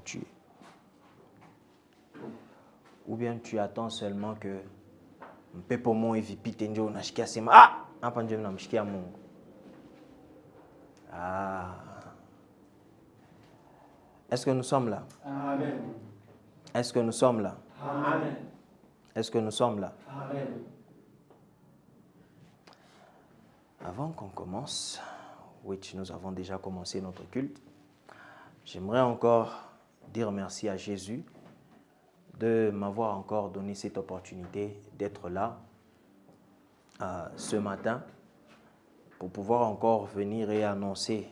tuer. Ou bien tu attends seulement que pepo mo evipite ndio unashikia sema hapa ndio namshikia Mungu. Est-ce que nous sommes là? Amen. Est-ce que nous sommes là? Amen. Est-ce que nous sommes là? Amen. Avant qu'on commence, nous avons déjà commencé notre culte, j'aimerais encore dire merci à Jésus de m'avoir encore donné cette opportunité d'être là ce matin pour pouvoir encore venir et annoncer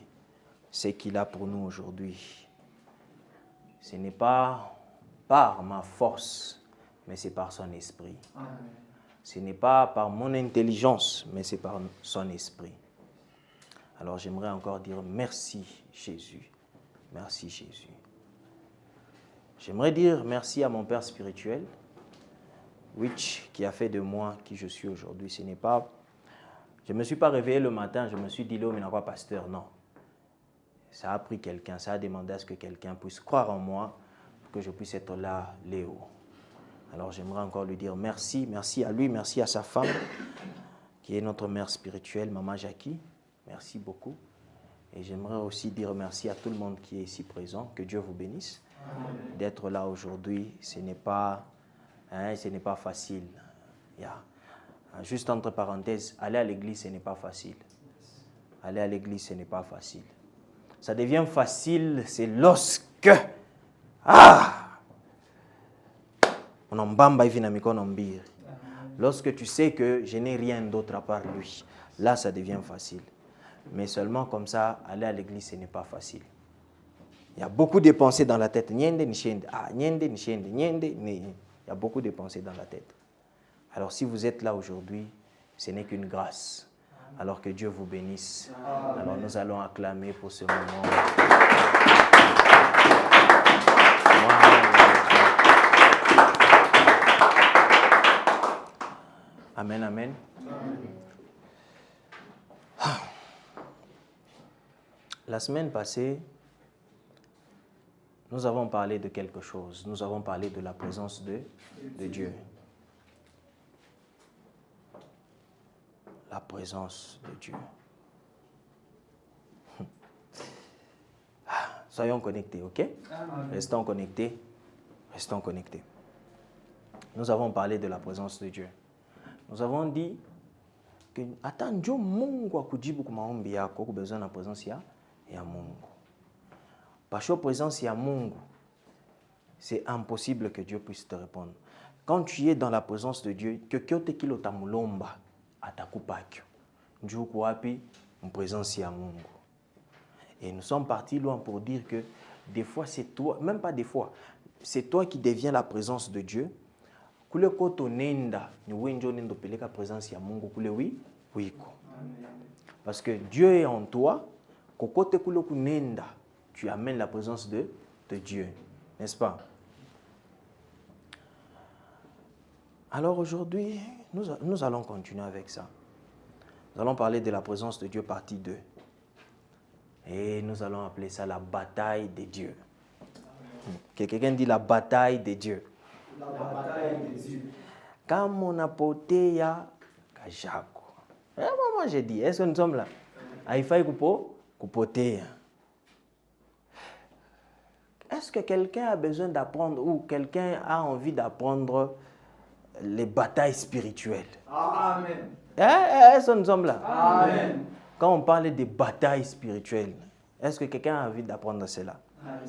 ce qu'il a pour nous aujourd'hui. Ce n'est pas par ma force, mais c'est par son esprit. Amen. Ce n'est pas par mon intelligence, mais c'est par son esprit. Alors j'aimerais encore dire merci Jésus. Merci Jésus. J'aimerais dire merci à mon Père spirituel, qui a fait de moi qui je suis aujourd'hui. Ce n'est pas... Je ne me suis pas réveillé le matin, je me suis dit, mais non, pas pasteur, non. Ça a pris quelqu'un, ça a demandé à ce que quelqu'un puisse croire en moi pour que je puisse être là, Léo. Alors j'aimerais encore lui dire merci, merci à lui, merci à sa femme, qui est notre mère spirituelle, Maman Jackie. Merci beaucoup. Et j'aimerais aussi dire merci à tout le monde qui est ici présent. Que Dieu vous bénisse. D'être là aujourd'hui, ce n'est pas facile. Juste entre parenthèses, aller à l'église, ce n'est pas facile. Aller à l'église, ce n'est pas facile. Ça devient facile, c'est lorsque... Lorsque tu sais que je n'ai rien d'autre à part lui, là, ça devient facile. Mais seulement comme ça, aller à l'église, ce n'est pas facile. Il y a beaucoup de pensées dans la tête. Il y a beaucoup de pensées dans la tête. Alors si vous êtes là aujourd'hui, ce n'est qu'une grâce. Alors que Dieu vous bénisse. Alors nous allons acclamer pour ce moment. Amen, amen. La semaine passée, nous avons parlé de quelque chose. Nous avons parlé de la présence de Dieu. La présence de Dieu. Soyons connectés, ok? Restons connectés. Restons connectés. Nous avons parlé de la présence de Dieu. Nous avons dit que attends, Dieu Mungu akujibu kwa maombi yako, uko besoin na présence ya Mungu. Parce que présence ya Mungu, c'est impossible que Dieu puisse te répondre. Quand tu es dans la présence de Dieu, que kyote kilo tamulomba atakupakyo. Dieu kuapi en présence ya Mungu. Et nous sommes partis loin pour dire que des fois c'est toi, même pas des fois, c'est toi qui deviens la présence de Dieu. Kule koto nenda ni wenjo nendo peleka présence ya Mungu kule wiko. Parce que Dieu est en toi, kokote kule kunenda, tu amènes la présence de Dieu, n'est-ce pas? Alors aujourd'hui, nous allons continuer avec ça. Nous allons parler de la présence de Dieu partie 2. Et nous allons appeler ça la bataille de Dieu. Quelqu'un dit la bataille de Dieu. La bataille de Dieu. Comme on a porté ya kajako. Moi j'ai dit, est-ce que nous sommes là? Il faut coupoter. Est-ce que quelqu'un a besoin d'apprendre ou quelqu'un a envie d'apprendre les batailles spirituelles? Amen. Est-ce que nous sommes là? Amen. Quand on parle de batailles spirituelles, est-ce que quelqu'un a envie d'apprendre cela? Amen.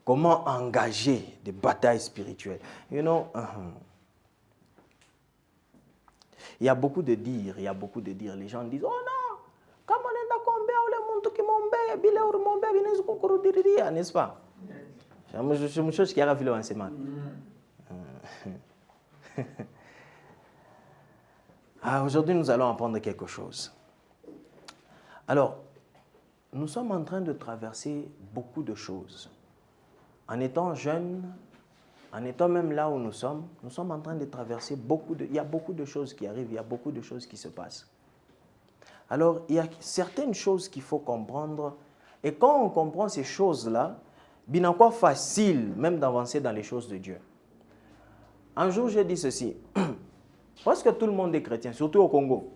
Comment engager des batailles spirituelles? You know, il y a beaucoup de dire, Les gens disent, oh non, comme on est d'accord, le monde qui m'embête, bile ou m'embête, bine zu kokoro diriria, n'est-ce pas? C'est une chose qui arrive là en ce moment. Aujourd'hui, nous allons apprendre quelque chose. Alors, nous sommes en train de traverser beaucoup de choses. En étant jeunes, en étant même là où nous sommes en train de traverser il y a beaucoup de choses qui arrivent, il y a beaucoup de choses qui se passent. Alors, il y a certaines choses qu'il faut comprendre. Et quand on comprend ces choses-là, Binakwa facile même d'avancer dans les choses de Dieu. Un jour, j'ai dit ceci. Parce que tout le monde est chrétien, surtout au Congo.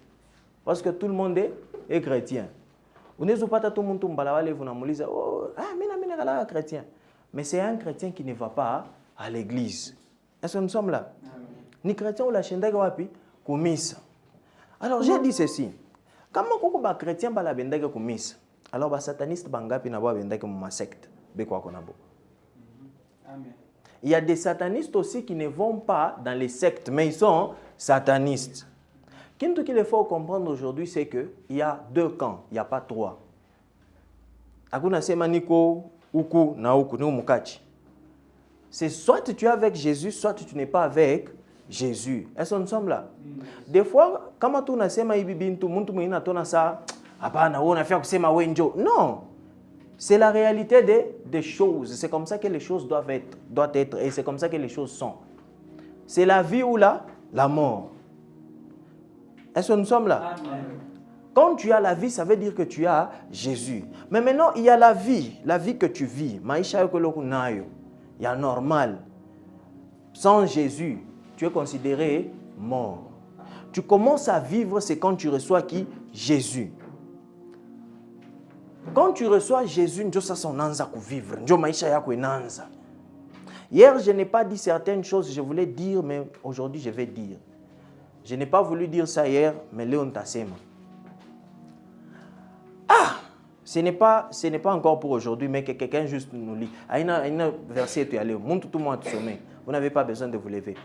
Parce que tout le monde est chrétien. Vous n'êtes pas tout le monde qui est chrétien. Mais c'est un chrétien qui ne va pas à l'église. Est-ce que nous sommes là? Ni chrétien ou la chenda wapi kumisa. Alors j'ai dit ceci. Comment koko ba chrétien ba la bendaka kumisa? Alors ba sataniste bangapi na ba bendaka mu ma secte. Bekwa konabo. Amen. Il y a des satanistes aussi qui ne vont pas dans les sectes, mais ils sont satanistes. Qu'est-ce qu'il faut comprendre aujourd'hui, c'est qu'il y a 2 camps, il n'y a pas 3. Akuna sema niko uku na uku ni mukachi. C'est soit tu es avec Jésus, soit tu n'es pas avec Jésus. Est-ce que nous sommes là? Des fois, quand tu as sema ibibintu, muntu mwina tona sa, apana wona faire kusema wenjo. Non. C'est la réalité des choses. C'est comme ça que les choses doivent être. Et c'est comme ça que les choses sont. C'est la vie ou la mort. Est-ce que nous sommes là? Amen. Quand tu as la vie, ça veut dire que tu as Jésus. Mais maintenant, il y a la vie que tu vis. Maisha il y a normal. Sans Jésus, tu es considéré mort. Tu commences à vivre, c'est quand tu reçois qui? Jésus. Quand tu reçois Jésus, ndio sasa unaanza kuvivre. Ndio maisha yako inaanza. Hier, je n'ai pas dit certaines choses, je voulais dire, mais aujourd'hui, je vais dire. Je n'ai pas voulu dire ça hier, mais Léon Tassema. Ce n'est pas encore pour aujourd'hui, mais que quelqu'un juste nous lit. Il y a un verset, tu es allé. Montre tout le monde sommet. Vous n'avez pas besoin de vous lever.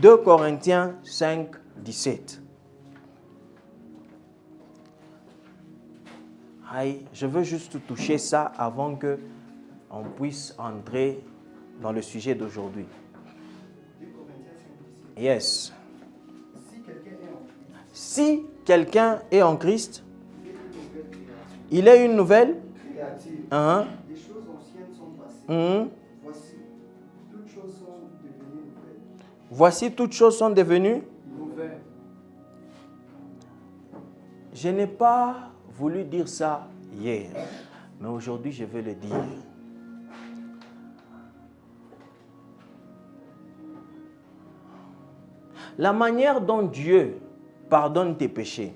2 Corinthiens 5, 17. Je veux juste toucher ça avant que on puisse entrer dans le sujet d'aujourd'hui. Yes. Si quelqu'un est en Christ, il est une nouvelle créature. Les choses anciennes sont passées. Voici, toutes choses sont devenues nouvelles. Je n'ai pas voulu dire ça hier, mais aujourd'hui je vais le dire. La manière dont Dieu pardonne tes péchés,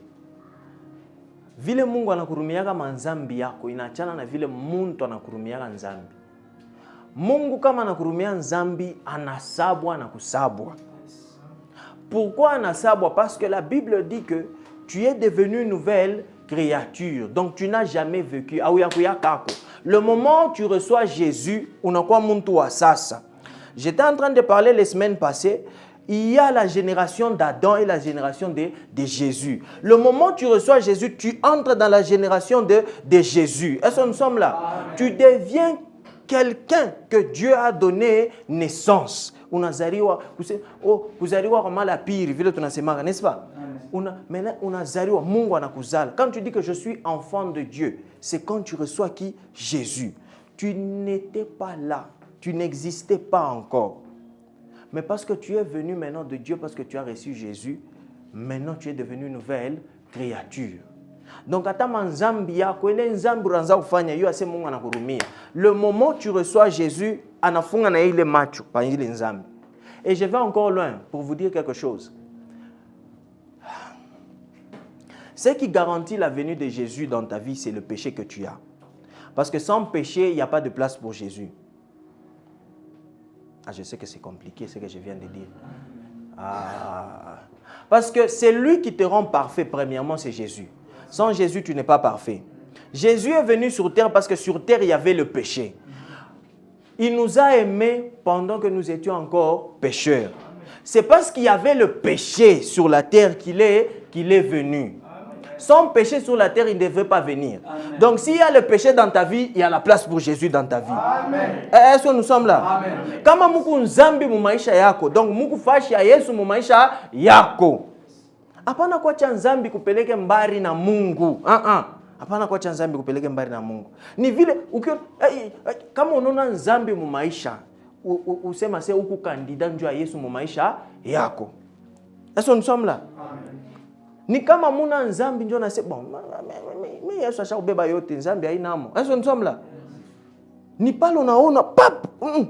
vile Mungu anakurumiaga manzambi yako inachana na vile muntu anakurumiaga nzambi. Mungu kama anakurumia nzambi anasabwa na kusabwa. Pourquoi anasabwa? Parce que la Bible dit que tu es devenu une nouvelle créature. Donc tu n'as jamais vécu. Le moment où tu reçois Jésus, unakuwa muntu wa sasa. J'étais en train de parler les semaines passées. Il y a la génération d'Adam et la génération de Jésus. Le moment où tu reçois Jésus, tu entres dans la génération de Jésus. Est-ce que nous sommes là? Amen. Tu deviens quelqu'un que Dieu a donné naissance. Unazaliwa kama la pire vile tunasemanga, n'est-ce pas? Maintenant unazaliwa, Mungu anakuzala. Quand tu dis que je suis enfant de Dieu, c'est quand tu reçois qui? Jésus. Tu n'étais pas là, tu n'existais pas encore. Mais parce que tu es venu maintenant de Dieu, parce que tu as reçu Jésus, maintenant tu es devenu une nouvelle créature. Donc, le moment où tu reçois Jésus, et je vais encore loin pour vous dire quelque chose. Ce qui garantit la venue de Jésus dans ta vie, c'est le péché que tu as. Parce que sans péché, il n'y a pas de place pour Jésus. Je sais que c'est compliqué ce que je viens de dire. Parce que c'est lui qui te rend parfait, premièrement, c'est Jésus. Sans Jésus, tu n'es pas parfait. Jésus est venu sur terre parce que sur terre, il y avait le péché. Il nous a aimés pendant que nous étions encore pécheurs. C'est parce qu'il y avait le péché sur la terre qu'il est venu. Sans péché sur la terre, il ne devrait pas venir. Amen. Donc, s'il y a le péché dans ta vie, il y a la place pour Jésus dans ta vie. Est-ce que nous sommes là? Kama muku nzambi mu maisha yako, donc muku fashi ya Yesu mu maisha yako. Hapana kuacha nzambi kupeleke mbali na Mungu. Hapana kuacha nzambi kupeleke mbali na Mungu. Ni vile kama unaona nzambi mu maisha, usema se uku kandida njoo ya Yesu mu maisha yako. Est-ce que nous sommes là? Amen. Ni kama muna nzambi njoo na se bon, Yesu ashakubeba yote, nzambi hainamo. Est-ce que nous sommes là? Ni pale unaona pap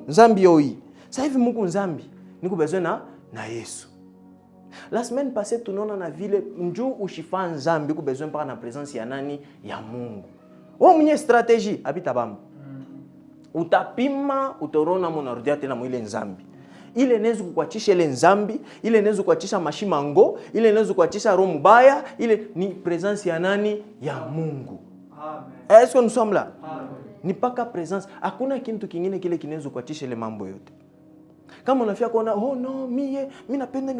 nzambi yoi. Sasa hivi Mungu nzambi niko besoin na Yesu. La semaine passée tunaona na vile njoo ushifa nzambi ko besoin par na présence ya nani ya Mungu. Wewe mwenye strategie abita bamba. Utapima utorona munarudia tena mwile nzambi. Ile nezu kukwachisha ile nzambi, ile nezu kukwachisha mashimango, ile nezu kukwachisha roho mbaya, ile ni présence ya nani ya Mungu. Amen. Est-ce que nous sommes là? Amen. Ni paka présence. Hakuna kitu kingine kile kinezo kukwachisha ile mambo yote. Kama unafia kuona oh no mimi napenda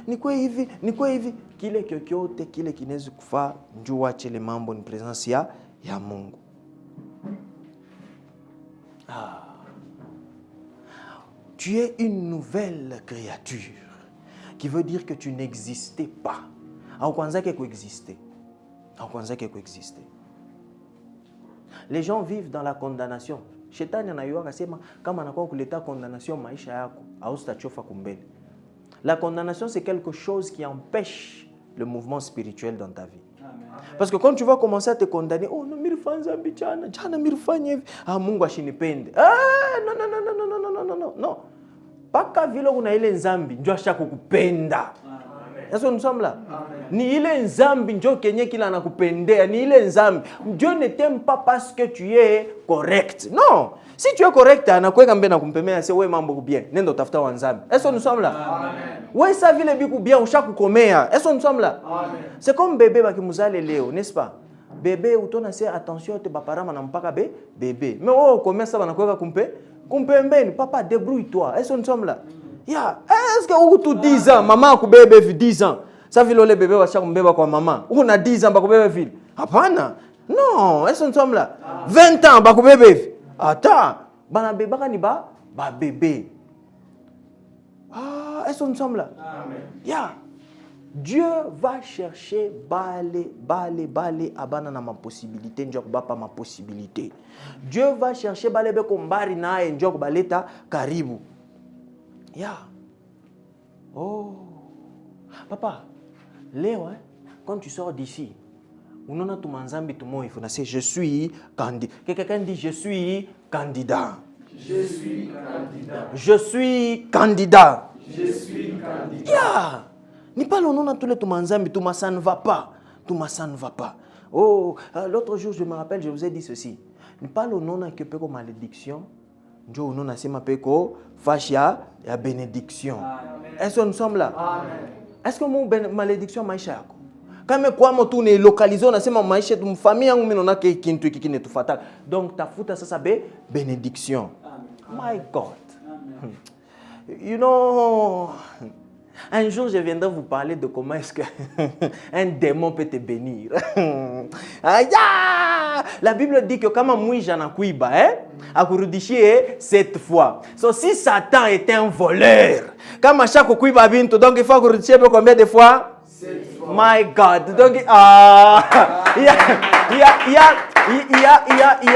nikwe hivi kile kyokyote kile kinezo kufaa njoo ache ile mambo ni présence ya Mungu. Tu es une nouvelle créature qui veut dire que tu n'existais pas. Au kwanza ke coexister. Les gens vivent dans la condamnation. Shetani anayua akasema kama anakuwa kuleta condamnation maisha yako au sitachofa kumbele. La condamnation c'est quelque chose qui empêche le mouvement spirituel dans ta vie. Amen. Parce que quand tu vas commencer à te condamner, oh non mirifanya zambi jana mirifanya hivi, Mungu ashinipende. Non. Paka vile una ile nzambi njoo ashakukupenda. Est-ce que nous sommes là? Amen. Ni ile nzambi njoo kenye kila anakupendea, ni ile nzambi. Dieu ne t'aime pas parce que tu es correct. Non. Si tu es correct, anakuweka mbele na kumpemea c'est wewe mambo bien. Nenda utafuta wa nzambi. Est-ce que nous sommes là? Amen. Wewe sa vile biku bien ushakukomea. Est-ce que nous sommes là? Amen. C'est comme bébé bakimuzale leo, n'est-ce pas? Bébé utona c'est attention te baparama na mpaka bébé. Mais oh comment ça banakuweka kumpembeni, papa débrouille-toi. Est-ce que nous sommes là? Yeah. Est-ce que ou tu 10 ans maman akubebe 10 ans. Ça vile le bébé washa kumbeba kwa maman. Una 10 ans bakubebe vile. Hapana. Non, est-ce que nous sommes là? 20 ans bakubebe. Attends, bana bebaka ni ba bébé. Est-ce que nous sommes là? Amen. Yeah. Dieu va chercher balé abana na ma possibilité njoko bapa ma possibilité. Dieu va chercher balé be kombari nae njoko baleta karibu. Yeah. Oh. Papa, Léo, quand tu sors d'ici, on a tout manzambi tout monde, il faut dire je suis candidat. Quelqu'un dit je suis candidat. Je suis candidat. Je suis candidat. Je suis candidat. Yeah. Ni pas le nom de tous les manzambi, tout ma ça ne va pas. Tout ma ça ne va pas. Oh, l'autre jour je me rappelle, je vous ai dit ceci. Ni pas le nom que peut comme malédiction. Dieu nous n'a pas peko fashia ya bénédiction. Est-ce que nous sommes là? Amen. Est-ce que mon malédiction maisha yako? Kama kwa mtu ne localiser unasema maisha tu famille yangu mimi naona kintu kikine tufataka. Donc tafuta sasa bénédiction. Amen. My God. Amen. You know, un jour je viendrai vous parler de comment est-ce que un démon peut te bénir. La Bible dit que comme moi j'en akuiba, akurudishie 7 fois. So si Satan est un voleur, comme chaque kuiba bintu, donc il faut akurudishie combien de fois? 7 fois. My God. Donc il y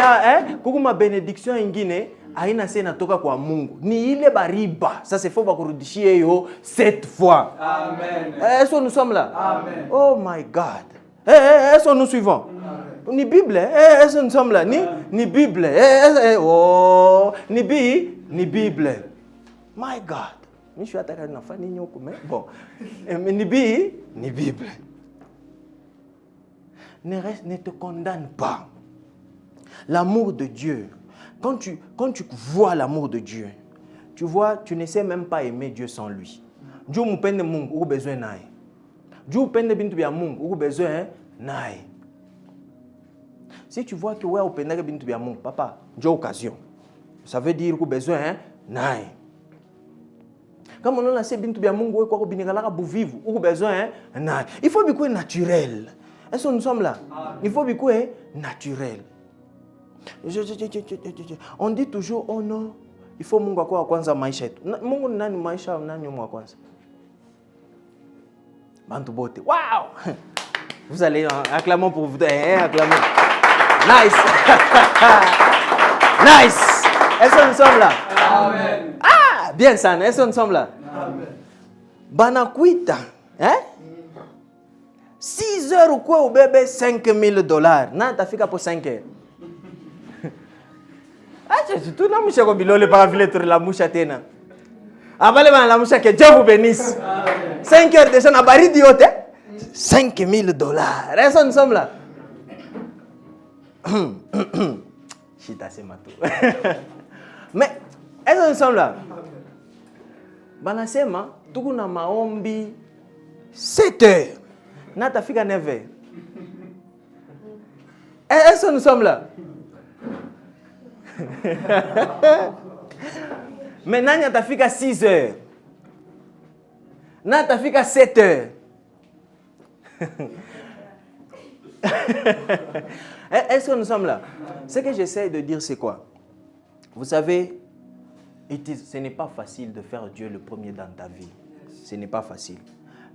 a kukuma bénédiction ingine aina sena toka kwa Mungu. Ni ile bariba. Ça c'est faut bakurudishie yo 7 fois. Amen. Est-ce que nous sommes là? Amen. Oh my God. Est-ce que nous suivons? Ni Bible, est-ce que nous sommes là? Ni Bible, oh, ni Bible. My God. Je suis attaqué na fani nyoko mais bon. Ni Bible. Ne te condamne pas. L'amour de Dieu. Quand tu vois l'amour de Dieu, tu vois, tu ne sais même pas aimer Dieu sans lui. Dieu mupende Mungu, uko besoin naye. Dieu mupende bintu bya Mungu, uko besoin naye. Si tu vois que ouais upendaka bintu bya Mungu, papa, j'ai occasion. Ça veut dire uko besoin naye. Comme on a laissé bintu bya Mungu we kwa binikalaka buvivu, uko besoin naye. Il faut bikuwe naturel. Est-ce que nous sommes là? Il faut bikuwe naturel. On dit toujours oh non, il faut Mungu kwa kwanza maisha yetu. Mungu ni nani maisha nani wa kwanza? Bantu bote. Wow! Vous allez acclamons pour vous. Acclamons. Nice. Nice. Est-ce que nous sommes là? Amen. Ah, bien ça. Est-ce que nous sommes là? Amen. Banakuita, 6 heures ou quoi au bébé $5,000. Non, t'as fait pour 5 heures. Acha tu na musha ko bilole para vile tu la musha tena. Abale bana la musha que Dieu vous bénisse. 5 heures déjà na baridi yote. $5,000. Reste ensemble là. Chita c'est matou. Mais est-ce ensemble là? Banasema tuku na maombi 7 heures. Na tafika 9 heures. Est-ce que nous sommes là? Mais nani atafika 6 heures. Na atafika 7 heures. Est-ce que nous sommes là? Ce que j'essaie de dire, c'est quoi? Vous savez, ce n'est pas facile de faire Dieu le premier dans ta vie. Ce n'est pas facile.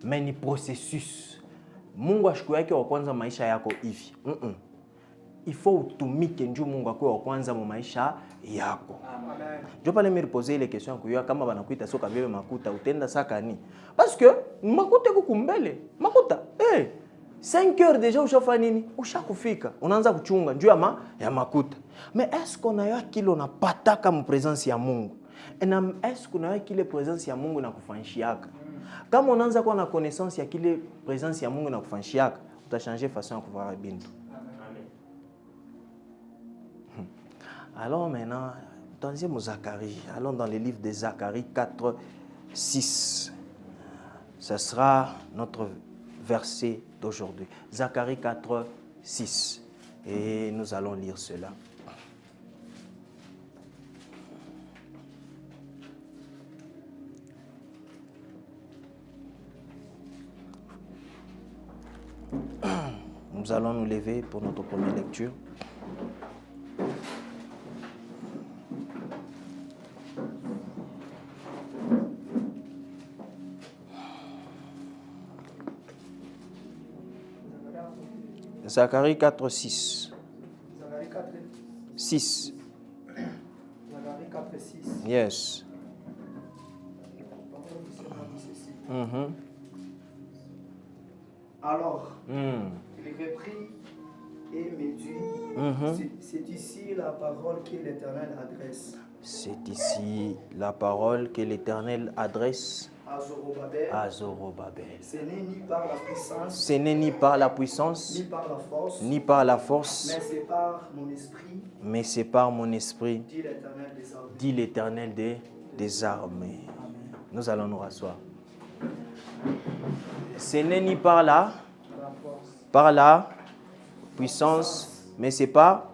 Mais ni processus. Mungu ashikuweke wa kwanza maisha yako hivi. Il faut utumike ndio Mungu akuwe wa kwanza mu maisha yako. Amen. Je peux me poser les questions kuyo kama banakuita soka bebe makuta utenda sakani. Parce que makuta kukumbele. Makuta 5 heures déjà ushafa nini? Ushakufika. Unaanza kuchunga njoo ya makuta. Mais est-ce qu'on a eu kile unapata kama présence ya Mungu? Na est-ce qu'on a eu kile présence ya Mungu na kufanishiaka? Kama unaanza kuwa na connaissance ya kile présence ya Mungu na kufanishiaka, utachanger façon ya kuvoir bintu. Alors maintenant, dans Zacharie, allons dans le livre de Zacharie 4, 6. Ce sera notre verset d'aujourd'hui. Zacharie 4, 6. Et nous allons lire cela. Nous allons nous lever pour notre première lecture. Zacharie 4, 6. Zacharie 4, 6. Zacharie 4, 6. Yes. Alors, il reprit et me dit, c'est ici la parole que l'Éternel adresse. C'est ici la parole que l'Éternel adresse à Zorobabel. Ce n'est ni par la puissance, ce n'est ni par la puissance, ni par la mais force, c'est par mon esprit. Mais c'est par mon esprit, dit l'Éternel des armées. Nous allons nous rasseoir. Ce n'est ni par la puissance, mais c'est par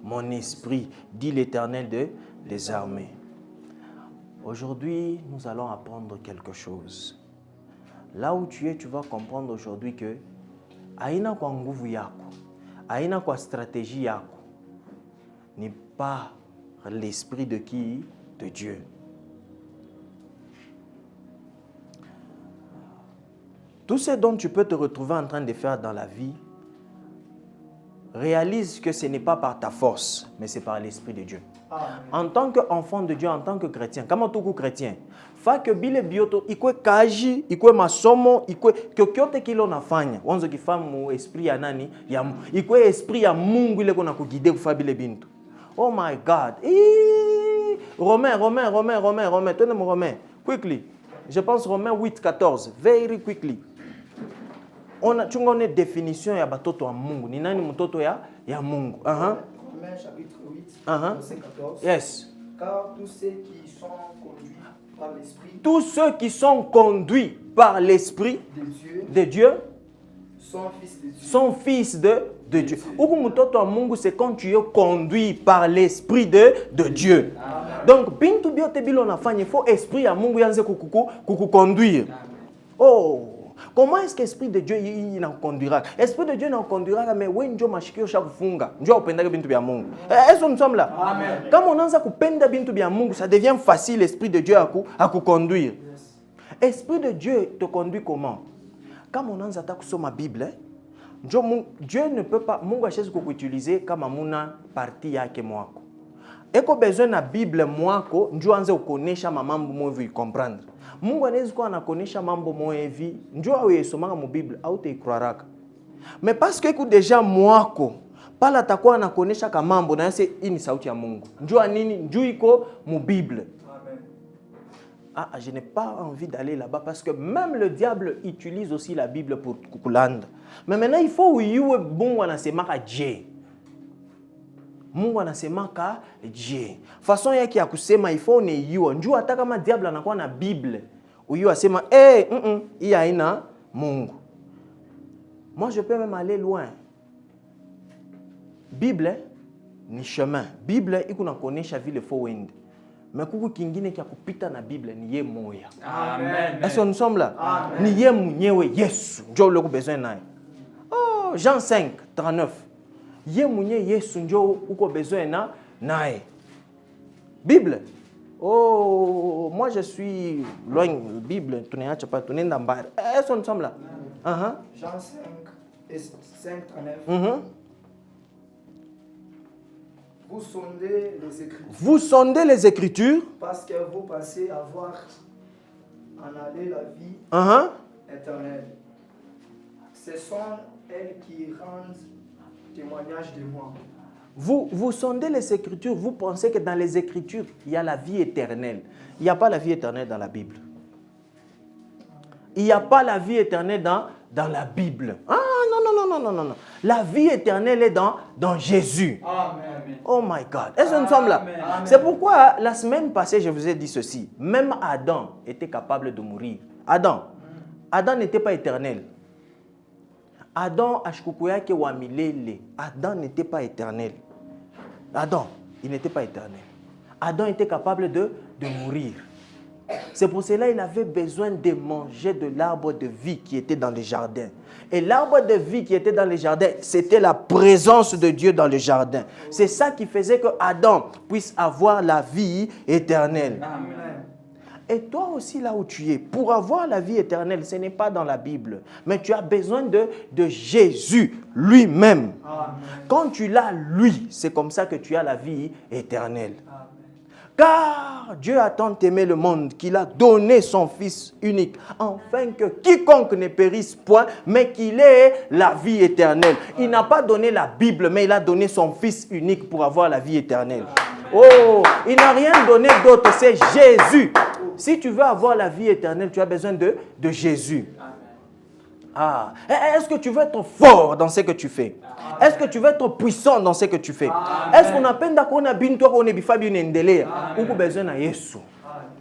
mon esprit, dit l'Éternel des armées. Aujourd'hui, nous allons apprendre quelque chose. Là où tu es, tu vas comprendre aujourd'hui que aina kwa nguvu yako, aina kwa stratégie yako, n'est pas l'esprit de qui? De Dieu. Tout ce dont tu peux te retrouver en train de faire dans la vie, réalise que ce n'est pas par ta force, mais c'est par l'Esprit de Dieu. Amen. En tant qu'enfant de Dieu, en tant que chrétien, comme tout chrétien, fa que bile bioto ikwe kaji, ikwe masomo, ikwe kyokyote kile unafanya, wanzo kifamu esprit ya nani? Ya ikwe esprit ya Mungu ile kuna kugide kufa bile bintu. Oh my God. Romain. Tenez mon Romain. Quickly. Je pense Romain 8, 14. Very quickly. Chunga une définition ya batoto wa Mungu. Ni nani mtoto ya Mungu? Romains chapitre 8, verset 14. Yes. Car tous ceux qui sont conduits par l'Esprit. Tous ceux qui sont conduits par l'Esprit de Dieu sont fils de Dieu. Sont fils de Dieu. Uku mtoto wa Mungu, c'est quand tu es conduit par l'Esprit de Dieu. Amen. Donc, bintu biote bilo nafanya, il faut esprit ya Mungu yanze kukuconduire. Oh! Comment est-ce que l'Esprit de Dieu il nous conduira? L'Esprit de Dieu nous conduira, mais oui, nous mashikio shakufunga. Nous upenda bintu bya Mungu. Est-ce que nous sommes là? Amen. Quand on anza kupenda bintu bya Mungu, ça devient facile l'Esprit de Dieu à conduire. Yes. L'Esprit de Dieu te conduit comment? Quand on anza ta kusoma Bible, Dieu ne peut pas Mungu acheze kukuutiliser kama muna partie yake mwako. Eko besoin na Bible mwako ndio anze kuonesha mambo mwevu comprendre. Mungu anaweza kuwa anakuonesha mambo moja hivi, njoo au yesomanga mu Bible au te ikraraka. Mais parce que ku déjà mwako, pala atakuwa anakuonesha kama mambo na yase hii ni sauti ya Mungu. Njua nini? Njoo iko mu Bible. Ah, je n'ai pas envie d'aller là-bas parce que même le diable utilise aussi la Bible pour kukulanda. Mais maintenant il faut uyue Mungu anasemaka je. Mungu anasemaka je. Façon yake ya kusema il faut ne yua. Njua hata kama diable anakuwa na Bible. Uyue asema hii haina Mungu. Moi je peux même aller loin. Bible ni chemin. Bible iko na kuonesha vile faut wende. Mais kuku kingine kia kupita na Bible ni ye moya. Amen. Est-ce que nous sommes là? Amen. Ni ye mwenyewe Yesu. Ndio ule besoin naye. Oh, Jean 5, 39. Ye mwenyewe Yesu ndio uko besoin na naye. Bible. Oh, moi je suis loin Bible, tunayacha pas tunaenda mbali. Est-ce que nous sommes là? Jean 5, 39. Vous sondez les Écritures. Vous sondez les Écritures. Parce que vous pensez avoir en aller la vie éternelle. Ce sont elles qui rendent témoignage de moi. Vous sondez les Écritures, vous pensez que dans les Écritures, il y a la vie éternelle. Il n'y a pas la vie éternelle dans la Bible. Il n'y a pas la vie éternelle dans la Bible. Ah non. La vie éternelle est dans Jésus. Amen. Oh my God. Est-ce que nous sommes là? C'est pourquoi la semaine passée, je vous ai dit ceci. Même Adam était capable de mourir. Adam n'était pas éternel. Adam n'était pas éternel. Adam, il n'était pas éternel. Adam était capable de mourir. C'est pour cela qu'il avait besoin de manger de l'arbre de vie qui était dans le jardin. Et l'arbre de vie qui était dans le jardin, c'était la présence de Dieu dans le jardin. C'est ça qui faisait que Adam puisse avoir la vie éternelle. Amen. Et toi aussi, là où tu es, pour avoir la vie éternelle, ce n'est pas dans la Bible, mais tu as besoin de Jésus lui-même. Amen. Quand tu l'as, lui, c'est comme ça que tu as la vie éternelle. Amen. Car Dieu a tant aimé le monde qu'il a donné son Fils unique, afin que quiconque ne périsse point, mais qu'il ait la vie éternelle. Il n'a pas donné la Bible, mais il a donné son Fils unique pour avoir la vie éternelle. Oh, il n'a rien donné d'autre, c'est Jésus. Si tu veux avoir la vie éternelle, tu as besoin de Jésus. Ah, est-ce que tu veux être fort dans ce que tu fais? Est-ce que tu veux être puissant dans ce que tu fais? Est-ce qu'on appelle d'accord na binto ko ne bifabi nendelea? Uko besoin na Yesu.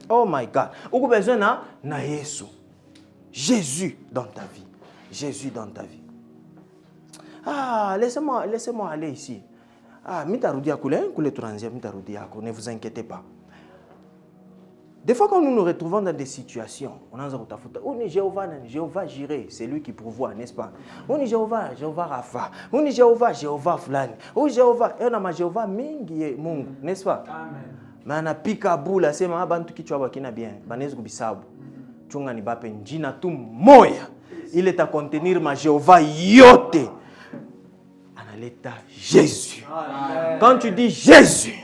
Oh my God. Uko besoin na Yesu. Jésus dans ta vie. Jésus dans ta vie. Ah, laissez-moi aller ici. Ah, mitarudia kule turanzia mitarudia ko, ne vous inquiétez pas. Des fois, quand nous nous retrouvons dans des situations, on a un on est Jéhovah Jireh, c'est lui qui pourvoit, n'est-ce pas? On est Jéhovah Rapha, on est Jéhovah Fulani, on est Jéhovah, et on a Jéhovah Mingi Mungu, n'est-ce pas? Amen. Mais on a Pikabula, c'est ma bantu qui chwa kina bien, banez kubisabu, chunga ni bape njina tu moya, il est à contenir ma Jéhovah yote, analeta Jésus. Amen. Quand tu dis Jésus,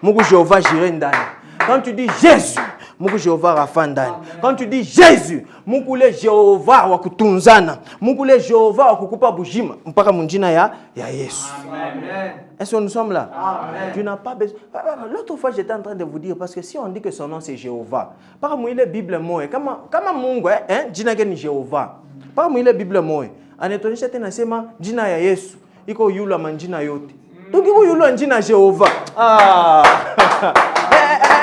Mungu Jéhovah Jireh ndani. Quand tu dis Jésus, Mungu Jéhovah Rapha ndani. Quand tu dis Jésus, Mungu le Jéhovah wa kutunzana. Mungu le Jéhovah wa kukupa bujima mpaka munjina ya Yesu. Amen. Est-ce que nous sommes là? Amen. Tu n'as pas besoin. L'autre fois, j'étais en train de vous dire, parce que si on dit que son nom c'est Jéhovah, par moi il est Bible moye. Kama Mungu jina ke ni Jéhovah. Par moi il est Bible moye. Anetonisha tena sema jina ya Yesu iko yula manjina yote. Donc iko yula njina Jéhovah. Ah.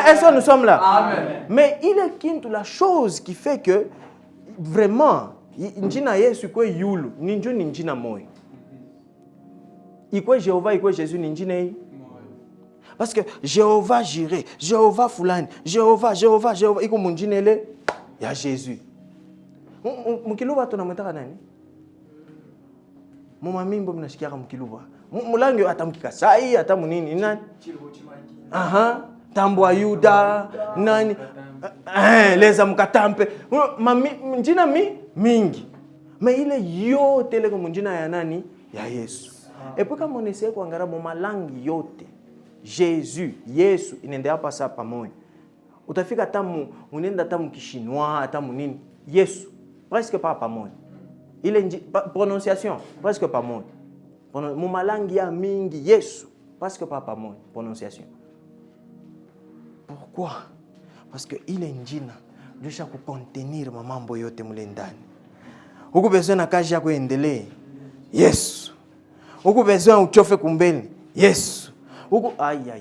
Est-ce que nous sommes là? Amen. Mais il est kintu la chose qui fait que vraiment njina Yesu kwa yulu ninjo ni njina moyo. Iko Jéhovah, iko Jésus ni njina hii. Parce que Jéhovah Jireh, Jéhovah Fulani, Jéhovah, iko munjina ile ya Jésus. Mkiluba tunamwita nani? Mama mimbo mnashikia mkiluba. Mulango atamkika sai atamunini nani? Aha. Tambwa Yuda, nani? Leza mkatampe. Njina mingi. Mais ile yote leko munjina ya nani? Ya Yesu. Et puis quand on essaie kuangara moma langi yote, Jésus, Yesu, inendea pa sa pamoja. Utafika tamu, unenda tamu kishinwa, tamu nini? Yesu, presque pas pamoja. Ile prononciation, presque pamoja. Mumalangi ya mingi Yesu. Parce que papa moi, prononciation. Pourquoi? Parce que il est njina. Dieu chaque contenir mamambo yote mule ndani. Uko besoin na kazi yako endelee. Yesu. Uko besoin uchofe kumbeni. Yesu. Uko aïe.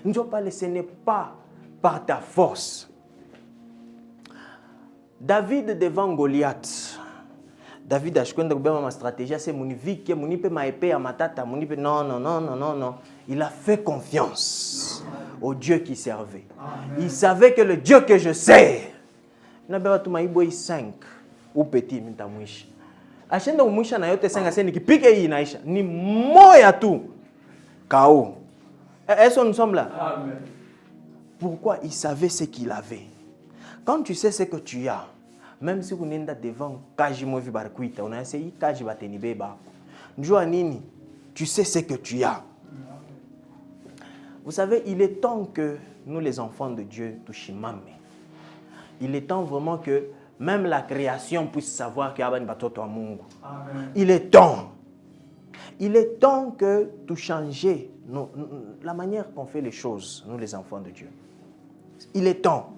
Njo pale, ce n'est pas par ta force. David devant Goliath. David a choisi ma stratégie, c'est mon vie, mon épée, ma épée, à ma tête, mon épée. Non. Il a fait confiance au Dieu qui servait. Amen. Il savait que le Dieu que je sais. Il n'a pas tout maïboy 5 ou petit mintamouish. Achenda umwisha na yote 5 aseni kipike hii inaisha. Ni moya tu. Kao. Est-ce que nous sommes là? Amen. Pourquoi? Il savait ce qu'il avait. Quand tu sais ce que tu as, même si vous n'êtes pas devant kaji movi barkuita, on a essayé kaji bateni beba. Njua nini? Tu sais ce que tu as. Vous savez, il est temps que nous les enfants de Dieu touchimame. Il est temps vraiment que même la création puisse savoir qu'il y a un batoto à Mungu. Il est temps. Il est temps que tout changer la manière qu'on fait les choses, nous les enfants de Dieu. Il est temps.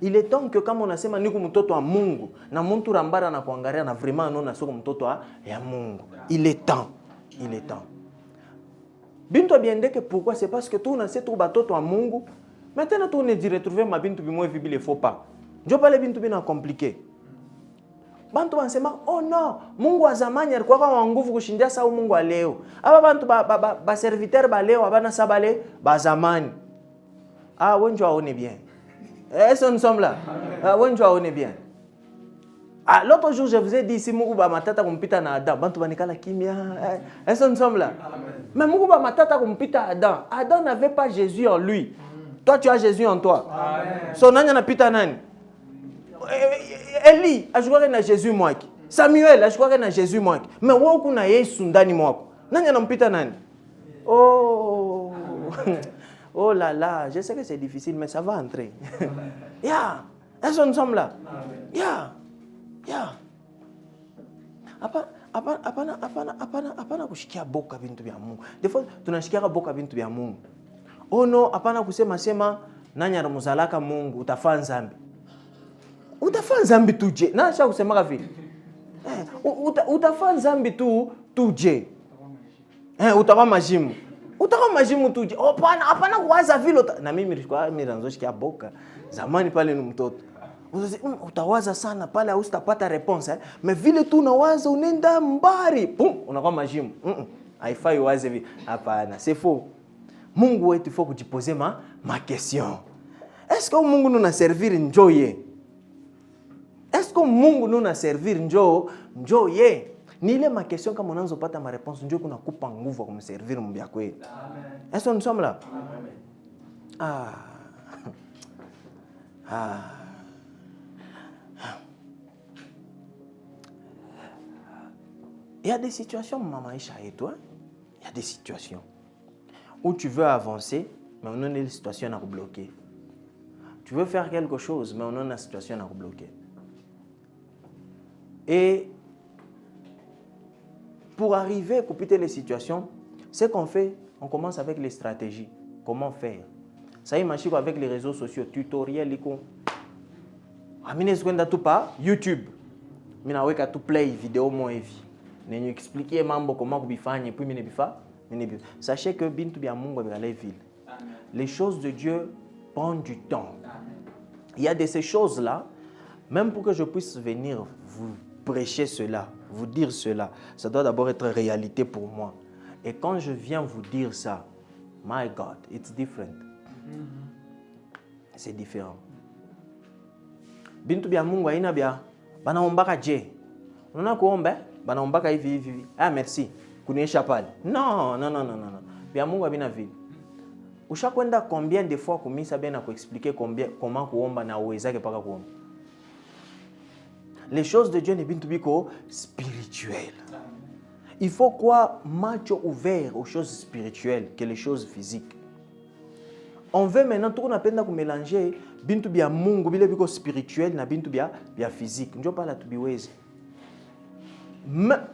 Il est temps que quand on a sema niku mtoto wa Mungu na muntu rambara na kuangalia na vraiment non na soko mtoto ya Mungu. Il est temps. Il est temps. Bintu biende que pourquoi? C'est parce que tout na setu batoto wa Mungu. Maintenant tout ne dit retrouver ma bintu bimoe vibile faut pas. Njo pale bintu bina compliqué. Bantu bansema oh non, Mungu wa zamani alikuwa kwa nguvu kushindia sa Mungu wa leo. Aba bantu ba serviteur ba leo abana sabale ba zamani. Ah wenjo aone bien. Est-ce que nous sommes là? On est bien. L'autre jour, je vous ai dit, si Mungu ba matata kumpita na Adam, bantu banikala kimia. Est-ce que nous sommes là? Mais Mungu ba matata kumpita Adam. Adam n'avait pas Jésus en lui. Toi, tu as Jésus en toi. Son nanya na pita nani? Eli, je crois que Jésus moi. Samuel, je crois que Jésus moi. Mais wo kuna Yesu ndani mwako. Nanya na mpita nani? Oh. Oh là là, je sais que c'est difficile, mais ça va entrer. Est-ce que nous sommes là? Apana kushikia boka bintu bya Mungu. Des fois tunashikia boka bintu bya Mungu. Oh non, apana kusema nanya muzalaka Mungu utafanya nzambi. Utafanya nzambi tuje. Na acha kusema vile. Utafanya nzambi tuje. Utakuwa majimu. Utakuwa majimu tuje. Hapana kuwaza vile na mimi nilikuwa miranzoshikia boka. Zamani pale ni mtoto. Utawaza sana pale hautapata response mais vile tu unawaza unaenda mbari pum unakuwa majimu. Haifai uwaze vile. Hapana, c'est faux. Mungu wetu faut kujiposer ma question. Est-ce que Mungu nous na servir njoye? Est-ce que Mungu nous na servir njoye? Ni ile ma question kama unaanza kupata ma réponse ndio kuna kupa nguvu ya kumservir mbia kweli. Amen. Est-ce que nous sommes là? Amen. Il y a des situations, maman Isha et toi, il y a des situations où tu veux avancer, mais on a une situation à bloquer. Tu veux faire quelque chose, mais on a une situation à bloquer. Et pour arriver à couper les situations, ce qu'on fait, on commence avec les stratégies. Comment faire? Ça y est, avec les réseaux sociaux, tutoriels, YouTube. Je tout play vidéo moi je expliquer mambo comment vous bifanye puis sachez que bintu bia Mungu bia ville. Les choses de Dieu prennent du temps. Il y a de ces choses là, même pour que je puisse venir vous prêcher cela, vous dire cela, ça doit d'abord être réalité pour moi. Et quand je viens vous dire ça, my God, it's different. C'est différent. Bintu bia Mungu haina bia banaombaka je. Unaona kuomba banaombaka hivi. Ah merci. Kuniesha pale. Non. Bia Mungu abina vile. Ushakwenda combien de fois kumisa bena kuexpliquer comment kuomba na uwezake paka kuomba. Les choses de Dieu ne bintu biko spirituelles. Il faut quoi macho ouvert aux choses spirituelles que les choses physiques. On veut maintenant tout napenda mélanger bintu bia Mungu bile biko spirituel na bintu bia physique. Ndio pala tubiwezi.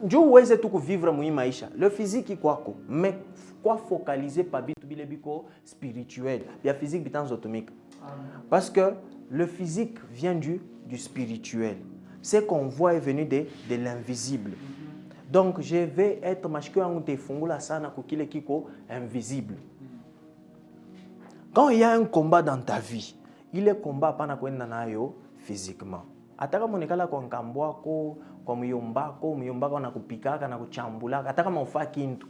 Dieu ouais c'est tout vivre mouille maïcha. Le physique quoi quoi, mais quoi focaliser pas bitu bilebiko spirituel. Bien physique bitan atomique. Parce que le physique vient du spirituel. Ce qu'on voit est venu de l'invisible. Donc je vais être machke en te fungula sana kukile kiko invisible. Quand il y a un combat dans ta vie, il est combat pas na kwenda nayo physiquement. Ataka monekala kwa nkambwa ko kwa muyomba ko na kupikaka na kuchambula ataka mofa kintu.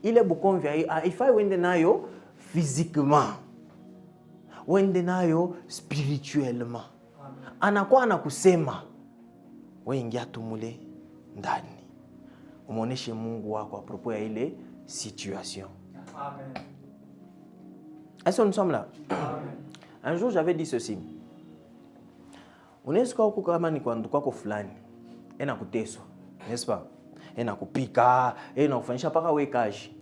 Il est beaucoup il faut wende nayo physiquement. Wende nayo spirituellement. Anakuwa anakusema wewe ingia tumule ndani. Umuoneshe Mungu wako à propos ya ile situation. Amen. Est-ce que nous sommes là? Amen. Un jour j'avais dit ceci. Unaweza kuwa kama ni kwa ndugu wako fulani ena kuteswa, n'est-ce pas? Ena kupika, ena kufanyisha paka wekaji.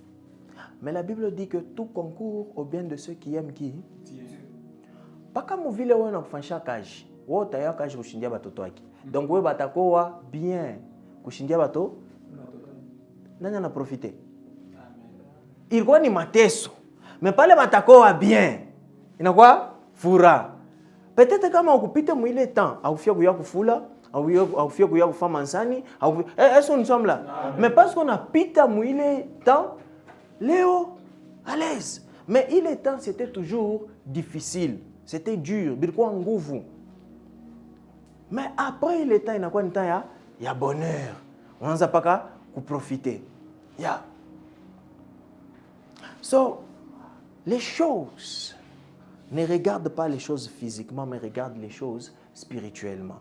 Mais la Bible dit que tout concourt au bien de ceux qui aiment qui? Dieu. Paka muvile wewe unakufanyisha kazi. Wewe utaya kazi kushindia batoto wake. Donc wewe batakoa bien kushindia bato. Nani ana profité? Ilikuwa ni mateso. Mais pale batakoa bien. Inakuwa fura. Peut-être kama ukupita mwile temps, aufia kuya kufula, aufia kuya kufa mansani, est-ce que nous sommes là? Amen. Mais parce qu'on a pita mwile temps, Léo, à l'aise. Mais il est temps, c'était toujours difficile. C'était dur, bilikuwa nguvu. Mais après il est temps, inakuwa ni temps ya bonheur. On n'a pas qu'à profiter. Yeah. So, les choses ne regardent pas les choses physiquement, mais regardent les choses spirituellement.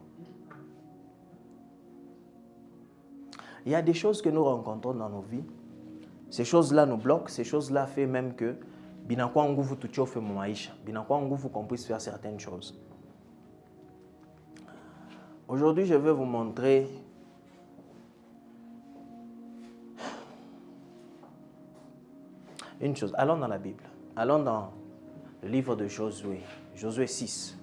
Il y a des choses que nous rencontrons dans nos vies. Ces choses-là nous bloquent. Ces choses-là font même que binakwa nguvu tuchofe mu maisha. Binakwa nguvu qu'on puisse faire certaines choses. Aujourd'hui, je vais vous montrer une chose. Allons dans la Bible. Allons dans le livre de Josué. Josué 6.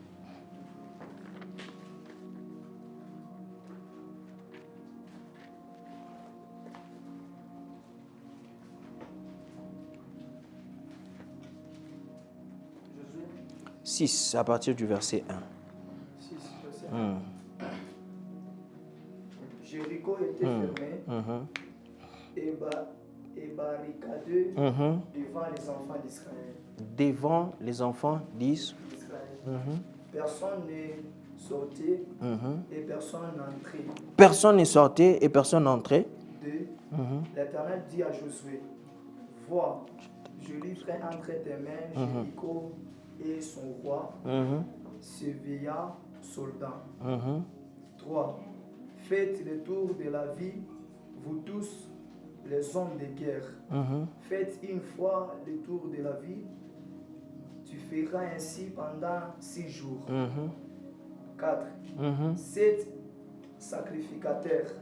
Josué 6, à partir du verset 1. 6, verset 1. Jéricho était fermé et barricadé devant les enfants d'Israël. Devant les enfants d'Israël. Personne n'est sorti et personne n'entrait. Personne n'est sorti et personne n'entrait. L'Éternel dit à Josué, vois, je livrerai entre tes mains Jéricho et son roi, ses veillants soldats. 3. Faites le tour de la ville, vous tous, les hommes de guerre. Faites une fois le tour de la ville. Tu feras ainsi pendant 6 jours. 4. 7 sacrificateurs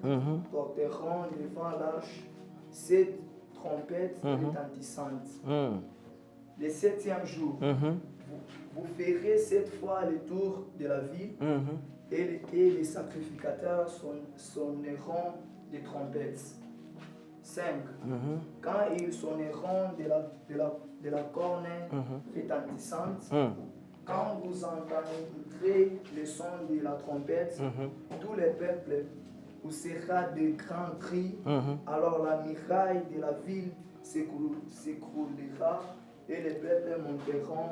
porteront devant l'arche 7 trompettes retentissantes. Le 7e jour, vous ferez 7 fois le tour de la ville et les sacrificateurs sonneront des trompettes. 5. Quand ils sonneront de la corne retentissante, quand vous entendrez le son de la trompette, tout le peuple poussera de grands cris, alors la muraille de la ville s'écroulera et les peuples monteront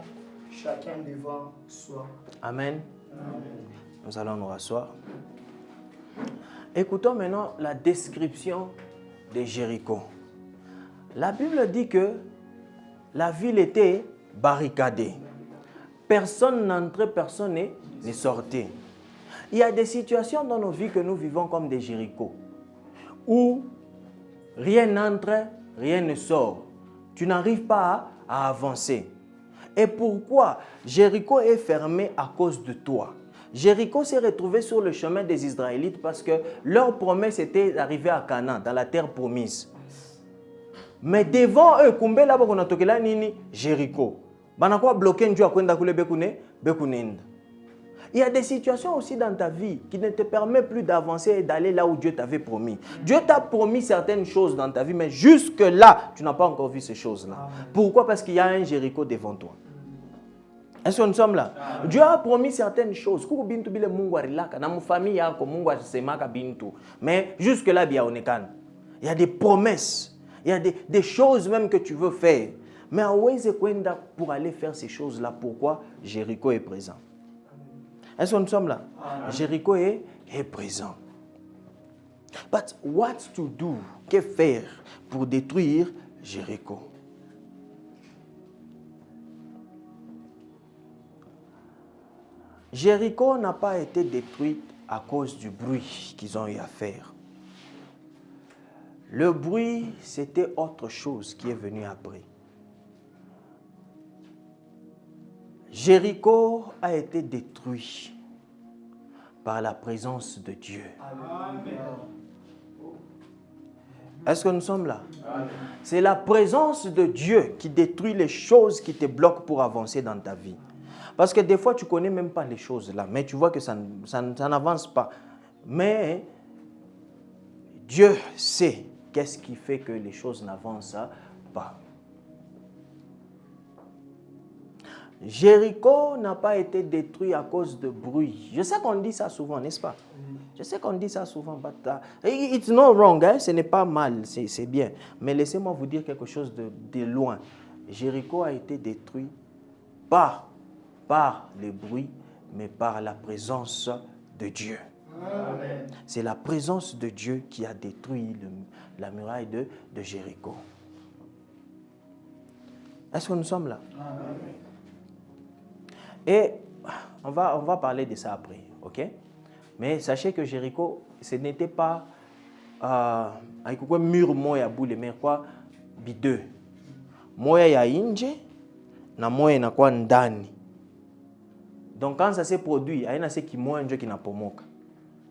chacun devant soi. Amen. Amen. Nous allons nous rasseoir. Écoutons maintenant la description de Jéricho. La Bible dit que la ville était barricadée. Personne n'entrait, personne n'est sorti. Il y a des situations dans nos vies que nous vivons comme des Jéricho, où rien n'entre, rien ne sort. Tu n'arrives pas à avancer. Et pourquoi Jéricho est fermé à cause de toi? Jéricho s'est retrouvé sur le chemin des Israélites parce que leur promesse était d'arriver à Canaan, dans la terre promise. Mais devant eux, Jéricho. Banakwa bloqué Dieu à kwenda kule bekunenda. Il y a des situations aussi dans ta vie qui ne te permettent plus d'avancer et d'aller là où Dieu t'avait promis. Dieu t'a promis certaines choses dans ta vie, mais jusque-là, tu n'as pas encore vu ces choses-là. Pourquoi? Parce qu'il y a un Jéricho devant toi. Est-ce que nous sommes là? Dieu a promis certaines choses. Mais jusque-là, il y a des promesses. Il y a des choses même que tu veux faire. Mais pour aller faire ces choses-là, pourquoi? Jéricho est présent. Est-ce que nous sommes là? Jéricho est présent. But what to do? Que faire pour détruire Jéricho? Jéricho n'a pas été détruite à cause du bruit qu'ils ont eu à faire. Le bruit, c'était autre chose qui est venu après. Jéricho a été détruit par la présence de Dieu. Amen. Est-ce que nous sommes là? C'est la présence de Dieu qui détruit les choses qui te bloquent pour avancer dans ta vie. Parce que des fois, tu ne connais même pas les choses là, mais tu vois que ça n'avance pas. Mais Dieu sait qu'est-ce qui fait que les choses n'avancent pas. Jéricho n'a pas été détruit à cause de bruit. Je sais qu'on dit ça souvent, n'est-ce pas? Je sais qu'on dit ça souvent. But, it's not wrong, hein? Ce n'est pas mal, c'est bien. Mais laissez-moi vous dire quelque chose de loin. Jéricho a été détruit pas par le bruit, mais par la présence de Dieu. Amen. C'est la présence de Dieu qui a détruit la muraille de Jéricho. Est-ce que nous sommes là? Amen. Et on va parler de ça après, ok? Mais sachez que Jéricho, ce n'était pas avec quoi mur moya boule, mais quoi bideux. Moya ya inje na moya na kwa ndani. Donc quand ça s'est produit, il y a qui moya njo qui na pomoka.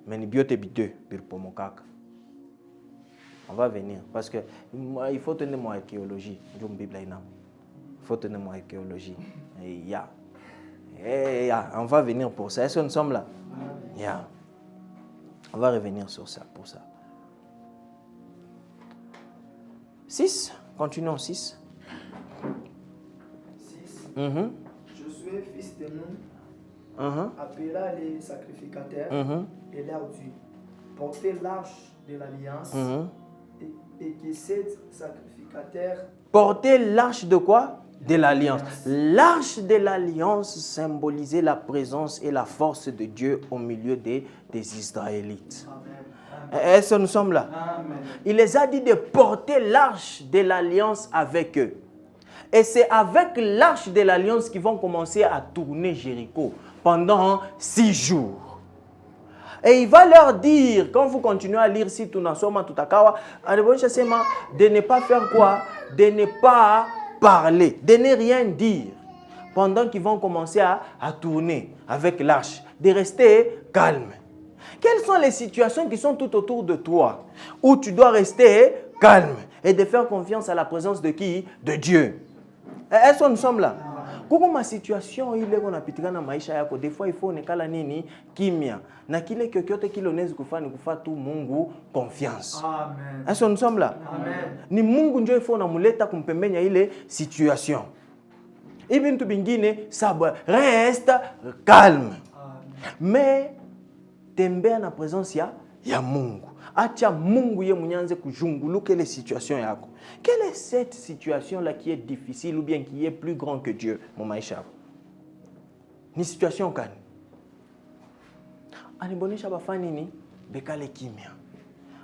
Mais ni biote bideux bir pomokaka. On va venir parce que il faut tenir mon archéologie, je me Bible là. Il faut tenir mon archéologie. On va venir pour ça. Est-ce que nous sommes là? Yeah. On va revenir sur ça, pour ça. 6. Continuons 6. 6. Josué, fils de Nun, appela les sacrificateurs et leur dit: portez l'arche de l'alliance et que ces sacrificateurs... Portez l'arche de quoi? De l'alliance. L'arche de l'alliance symbolisait la présence et la force de Dieu au milieu des Israélites. Amen. Est-ce que nous sommes là? Amen. Il les a dit de porter l'arche de l'alliance avec eux. Et c'est avec l'arche de l'alliance qu'ils vont commencer à tourner Jéricho pendant 6 jours. Et il va leur dire, quand vous continuez à lire si tout n'asoma tout akawa, de ne pas faire quoi? De ne pas parler, de ne rien dire pendant qu'ils vont commencer à tourner avec l'arche, de rester calme. Quelles sont les situations qui sont tout autour de toi où tu dois rester calme et de faire confiance à la présence de qui? De Dieu. Est-ce que nous sommes là? Comment ma situation ile kona pitika na maisha yako, des fois il faut nekala nini kimya na kile kyokyote kile unaweza kufanya kufa tu Mungu confiance. Amen. Est-ce que nous sommes là? Amen. Ni Mungu ndio ifo unamuleta kumpembenya ile situation. Hivi mtu bingine saba reste calme. Amen. Mais tembea na présence ya Mungu. Acha Mungu ye munyanze kujunguluka ile situation yako. Quelle est cette situation-là qui est difficile ou bien qui est plus grand que Dieu, mon maïcha? Ni situation kani? Anibonisha bafani ni bekale kimya.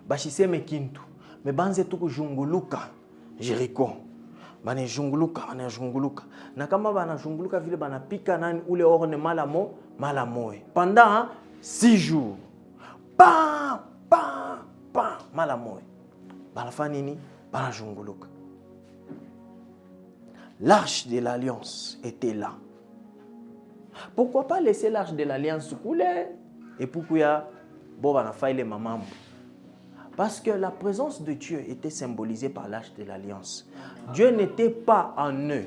Bashiseme kintu. Me banze tu kujunguluka Jéricho. Bana junguluka. Na kama bana junguluka vile bana pika nani ule orne mala moe. Pendant 6 jours. Pam mala moe. Bana fani ni Banajunguluka. L'arche de l'alliance était là. Pourquoi pas laisser l'arche de l'alliance couler? Et pourquoi Boba faille les mamans? Parce que la présence de Dieu était symbolisée par l'arche de l'alliance. Dieu n'était pas en eux.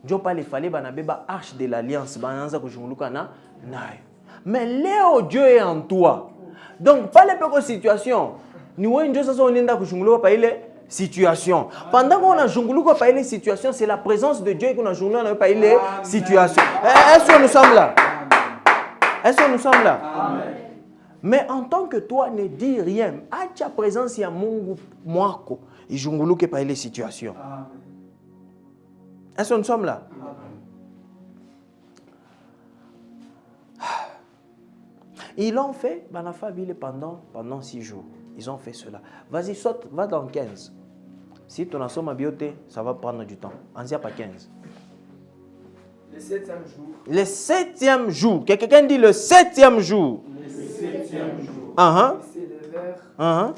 Dieu pas les fallait banabeba arche de l'alliance bananza kujunguluka na nayo. Mais Léo, Dieu est en toi. Donc, pas les petites situations. Nous avons une situation par les situations. Pendant qu'on a jonglé par les situations, c'est la présence de Dieu qu'on a jonglé par les situations. Est-ce que nous sommes là? Est-ce que nous sommes là? Amen. Mais en tant que toi, ne dis rien. À ta présence, il y a mon moako. Et jonglé par les situations. Amen. Est-ce que nous sommes là? Amen. Ils l'ont fait dans la famille pendant 6 jours. Ils ont fait cela. Vas-y, saute, va dans 15. Si ton assomme à bioté, ça va prendre du temps. En pas 15. Le 7e jour. Le 7e jour. Quelqu'un dit le 7e jour. Le 7e jour. Uh-huh. Ils s'élevèrent Uh-huh.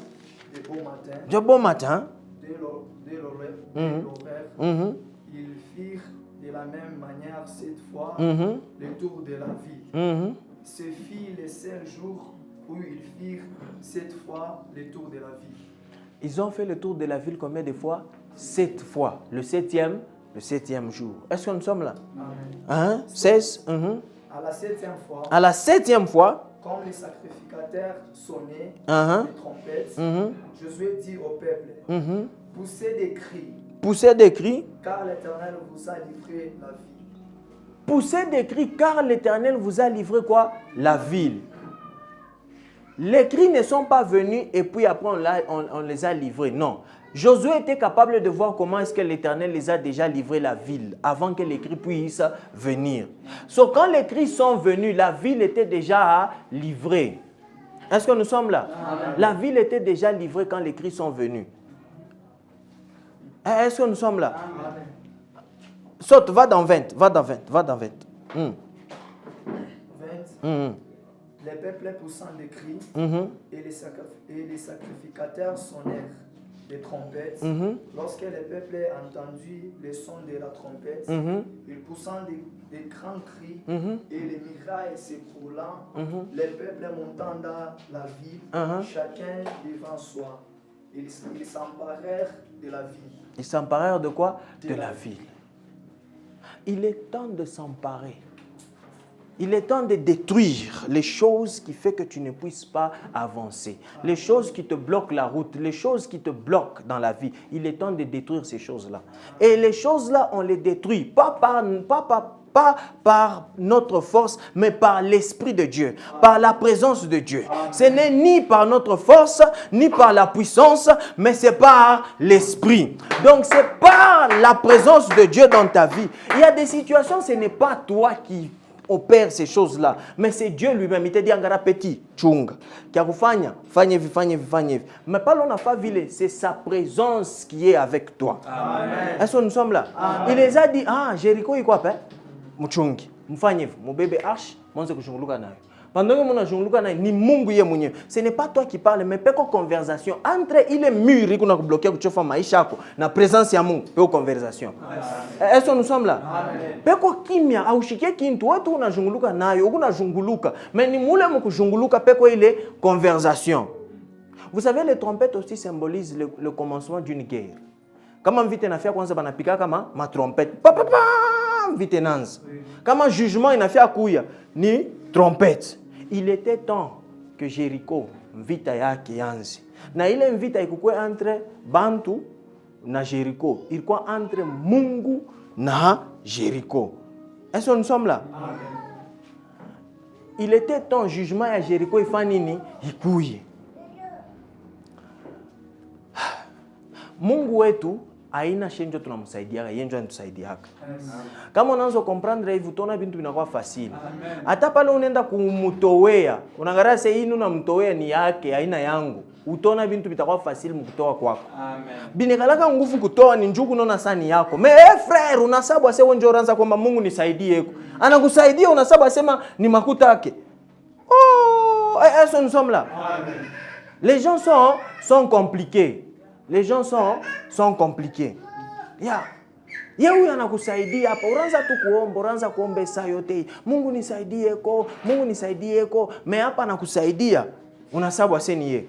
de beau matin. De bon matin. Dès l'horaire, ils firent de la même manière cette fois le tour de la ville. Ce fut le seul jour où ils firent cette fois le tour de la ville. Ils ont fait le tour de la ville combien de fois? 7 fois. Le 7e jour. Est-ce que nous sommes là? Amen. 16. À la 7e fois, À la 7e fois. comme les sacrificateurs sonnaient Uh-huh. les trompettes, Josué dit au peuple, poussez des cris, Poussez des cris. car l'Éternel vous a livré la ville. Poussez des cris car l'Éternel vous a livré quoi? La ville. Les cris ne sont pas venus et puis après on les a livrés. Non. Josué était capable de voir comment est-ce que l'Éternel les a déjà livré la ville avant que les cris puissent venir. So, quand les cris sont venus, la ville était déjà livrée. Est-ce que nous sommes là? Amen. La ville était déjà livrée quand les cris sont venus. Est-ce que nous sommes là? Amen. Saute, va dans 20. 20. Mm. Les peuples poussant des cris et les sacrificateurs sonnèrent des trompettes. Lorsque les peuples entendu le son de la trompette, ils poussant des grands cris et les murailles s'écroulant, les peuples montant dans la ville, chacun devant soi. Ils s'emparèrent de la ville. Ils s'emparèrent de quoi? De la ville. Il est temps de s'emparer. Il est temps de détruire les choses qui font que tu ne puisses pas avancer. Les choses qui te bloquent la route, les choses qui te bloquent dans la vie. Il est temps de détruire ces choses-là. Et les choses-là, on les détruit, pas par notre force, mais par l'Esprit de Dieu, par la présence de Dieu. Ce n'est ni par notre force, ni par la puissance, mais c'est par l'Esprit. Donc c'est par la présence de Dieu dans ta vie. Il y a des situations, ce n'est pas toi qui opère ces choses-là, mais c'est Dieu lui-même. Il te dit angara petit chunga kiakufanya fanye hivi. Mais pas l'on a pas vu, c'est sa présence qui est avec toi. Amen. Est-ce que nous sommes là? Amen. Il les a dit Jéricho iko hapa mchungi mfanye hivi mubebe arche mwanze kushunguluka nayo. Pendant que mon ajunguluka nayo ni Mungu yeye mwenyewe. Ce n'est pas toi qui parles, mais peko conversation entre ile mur kuna kubloquer kuchofa maisha yako na présence ya Mungu peko conversation. Est-ce que nous sommes là? Amen. Peko kimya aushikie kintu watu unajunguluka nayo unajunguluka mais ni mule mkujunguluka peko ile conversation. Vous savez, les trompettes aussi symbolisent le commencement d'une guerre. Kama mvite nafia kwanza banapika kama ma trompette. Pa pa pa mvite nanza. Kama jugement inafia kuya ni trompette. Il était temps que Jéricho mvita yake yanze. Na ile mvita ikukue entre Bantu na Jéricho. Ilikuwa entre Mungu na Jéricho. Est-ce que nous sommes là? Amen. Il était temps jugement ya Jéricho ifanini ikuye. Mungu wetu aina shenjo tunamsaidiaka, yenjo anatusaidiaka. Kama unaanza comprendre hivi utaona bintu vinakuwa fasili. Hata pale unaenda kumutowea, unaangalia sasa hii unamtowea ni yake, aina yangu. Utaona bintu vitakuwa fasili mkutoa kwako. Amen. Binekalaka nguvu kutoa ni njugu naona sani yako. Me frère unasabu ase wenjo unaanza kwamba Mungu nisaidie. Anakusaidia unasabu asema ni makuta yake. Oh, est-ce que nous sommes là? Amen. Les gens sont compliqués. Les gens sont compliqués. Yeye anakusaidia hapa. Unaanza kuomba saa yote. Mungu nisaidieko. Mais hapa anakusaidia. Unasabu aseni yeye.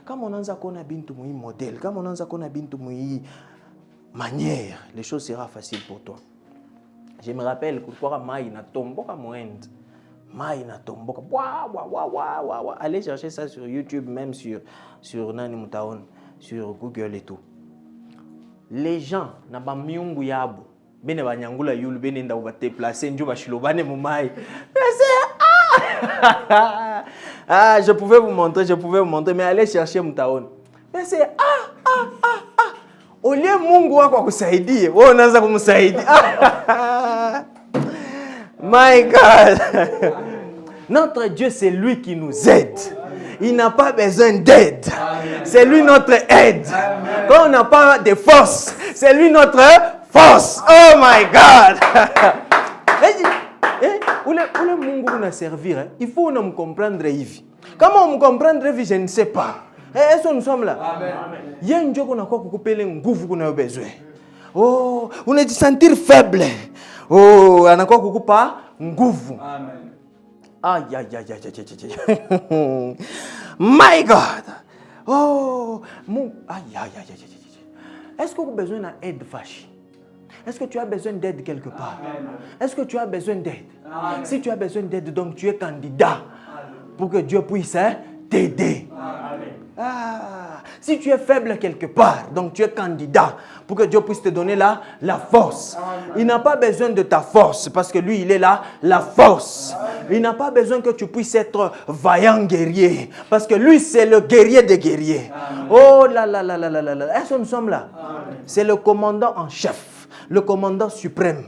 Kama unaanza kuona bintu mui modèle, kama unaanza kuona bintu mui manière, les choses seront faciles pour toi. Je me rappelle kulikuwa mai na tomboka moende. Maïna tomboka. Allez chercher ça sur YouTube, même sur Nani Moutaon, sur Google et tout. Les gens, na ba miungu yabo. Bene ba nyangula yulu bene nda ba te placer njo ba shilobane mumai. Ah, je pouvais vous montrer, mais allez chercher Moutaon. Mais c'est Au lieu Mungu wako akusaidie, wewe unaanza kumsaidia. My God. Notre Dieu, c'est lui qui nous aide. Il n'a pas besoin d'aide. C'est lui notre aide. Quand on n'a pas de force, c'est lui notre force. Oh my God. Où le Mungu nous servir, il faut nous comprendre hivi. Comment on comprendre hivi, je ne sais pas. Est-ce que nous sommes là? Il y a un jour qu'on a quoi couper les ngoufu qu'on a besoin. Oh, on est de sentir faible. Oh, on a quoi couper pas ngoufu. Aïe. My God. Oh, mon aïe. Est-ce que vous avez besoin d'aide fâchée? Est-ce que tu as besoin d'aide quelque part? Est-ce que tu as besoin d'aide? Si tu as besoin d'aide, donc tu es candidat pour que Dieu puisse t'aider. Si tu es faible quelque part, donc tu es candidat pour que Dieu puisse te donner la force. Il n'a pas besoin de ta force parce que lui, il est là, la force. Il n'a pas besoin que tu puisses être vaillant guerrier parce que lui, c'est le guerrier des guerriers. Oh là. Est-ce que nous sommes là? C'est le commandant en chef, le commandant suprême.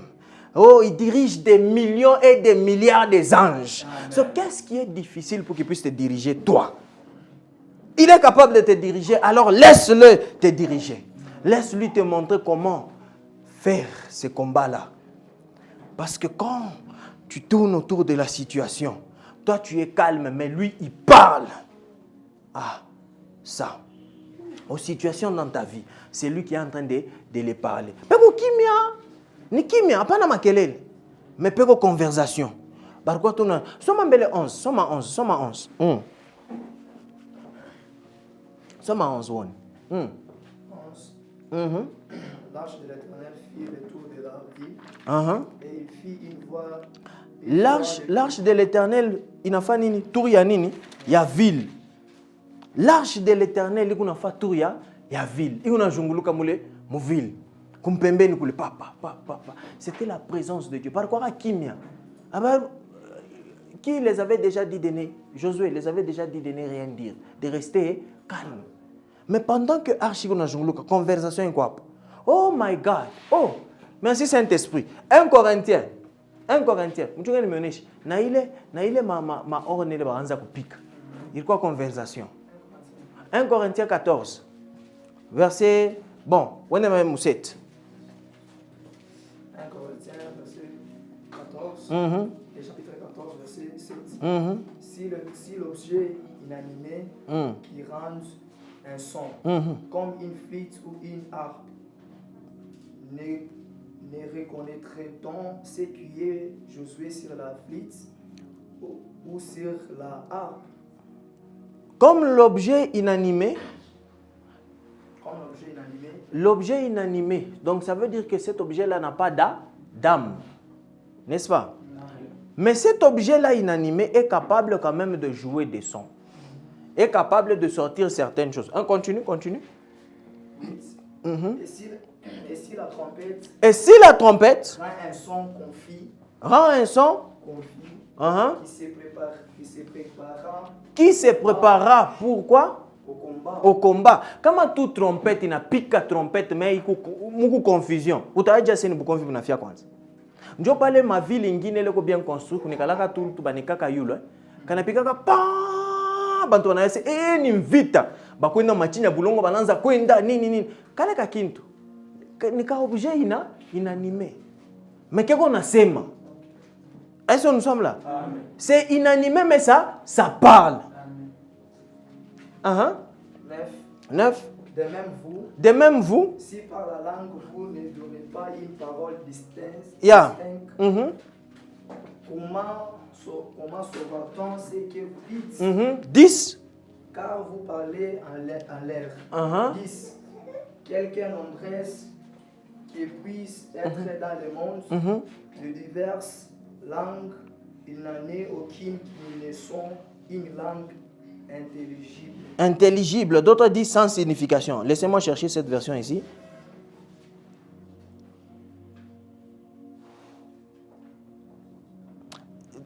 Oh, il dirige des millions et des milliards d'anges. Qu'est-ce qui est difficile pour qu'il puisse te diriger, toi? Il est capable de te diriger, alors laisse-le te diriger. Laisse-lui te montrer comment faire ce combat-là. Parce que quand tu tournes autour de la situation, toi tu es calme, mais lui il parle. Ça. Aux situations dans ta vie, c'est lui qui est en train de les parler. Pego kimia, ni kimia, pas na makelele, mais pego conversation. Par quoi tu as? Soma mbele 11, soma 11. Somme 11. 11. L'arche de l'Éternel fit le tour de la ville et il fit une voie. L'arche de l'Éternel, il n'a fait nini? Tour ya nini? Ya ville. L'arche de l'Éternel, il n'a fait tour ya ville. Il n'a junguluka moule mu ville. Kumpembe ni kule papa. C'était la présence de Dieu. Par quoi Kimia? Qui les avait déjà dit de Josué les avait déjà dit de ne rien dire, de rester calme. Mais pendant que Archigona Jungluka, conversation est quoi? Oh my God! Oh! Merci Saint-Esprit. 1 Corinthien. Tu vois, ma orne de baranza kupika. Il quoi conversation? 1 Corinthiens 14. Verset. Bon, on est même 7. 1 Corinthiens, verset 14. Et chapitre 14, verset 7. Si l'objet inanimé qui rend un son, comme une flûte ou une harpe, ne reconnaîtrait-on ce qui est Josué sur la flûte ou sur la harpe? Comme l'objet inanimé. L'objet inanimé. Donc ça veut dire que cet objet-là n'a pas d'âme. N'est-ce pas? Mais cet objet-là inanimé est capable quand même de jouer des sons. Est capable de sortir certaines choses. Continue. Et si la trompette rend un son confus, qui se préparera pourquoi? Au combat. Comment toute trompette, il n'a pique trompette, mais il y a beaucoup confusion. Vous avez déjà seen beaucoup de confusion. Je parle ma ville ingine leko bien construite, kunekalaka tout banikaka yulo. Kana pikaka pa bantu na yese ni mvita. Bakwenda machinya bulongo bananza kwenda nini. Kale ka kintu. Nika objet inanimé. Mais qu'est-ce qu'on a sema? Est-ce que nous sommes là? C'est inanimé mais ça parle. 9. De même vous, si par la langue vous ne donnez pas une parole distincte, comment saura-t-on ce que vous dites? 10. Car vous parlez en l'air. 10. Quelque nombresse qui puisse être dans le monde de diverses langues Il n'en est aucune qui ne sont une langue intelligible. Intelligible, d'autres disent sans signification. Laissez-moi chercher cette version ici.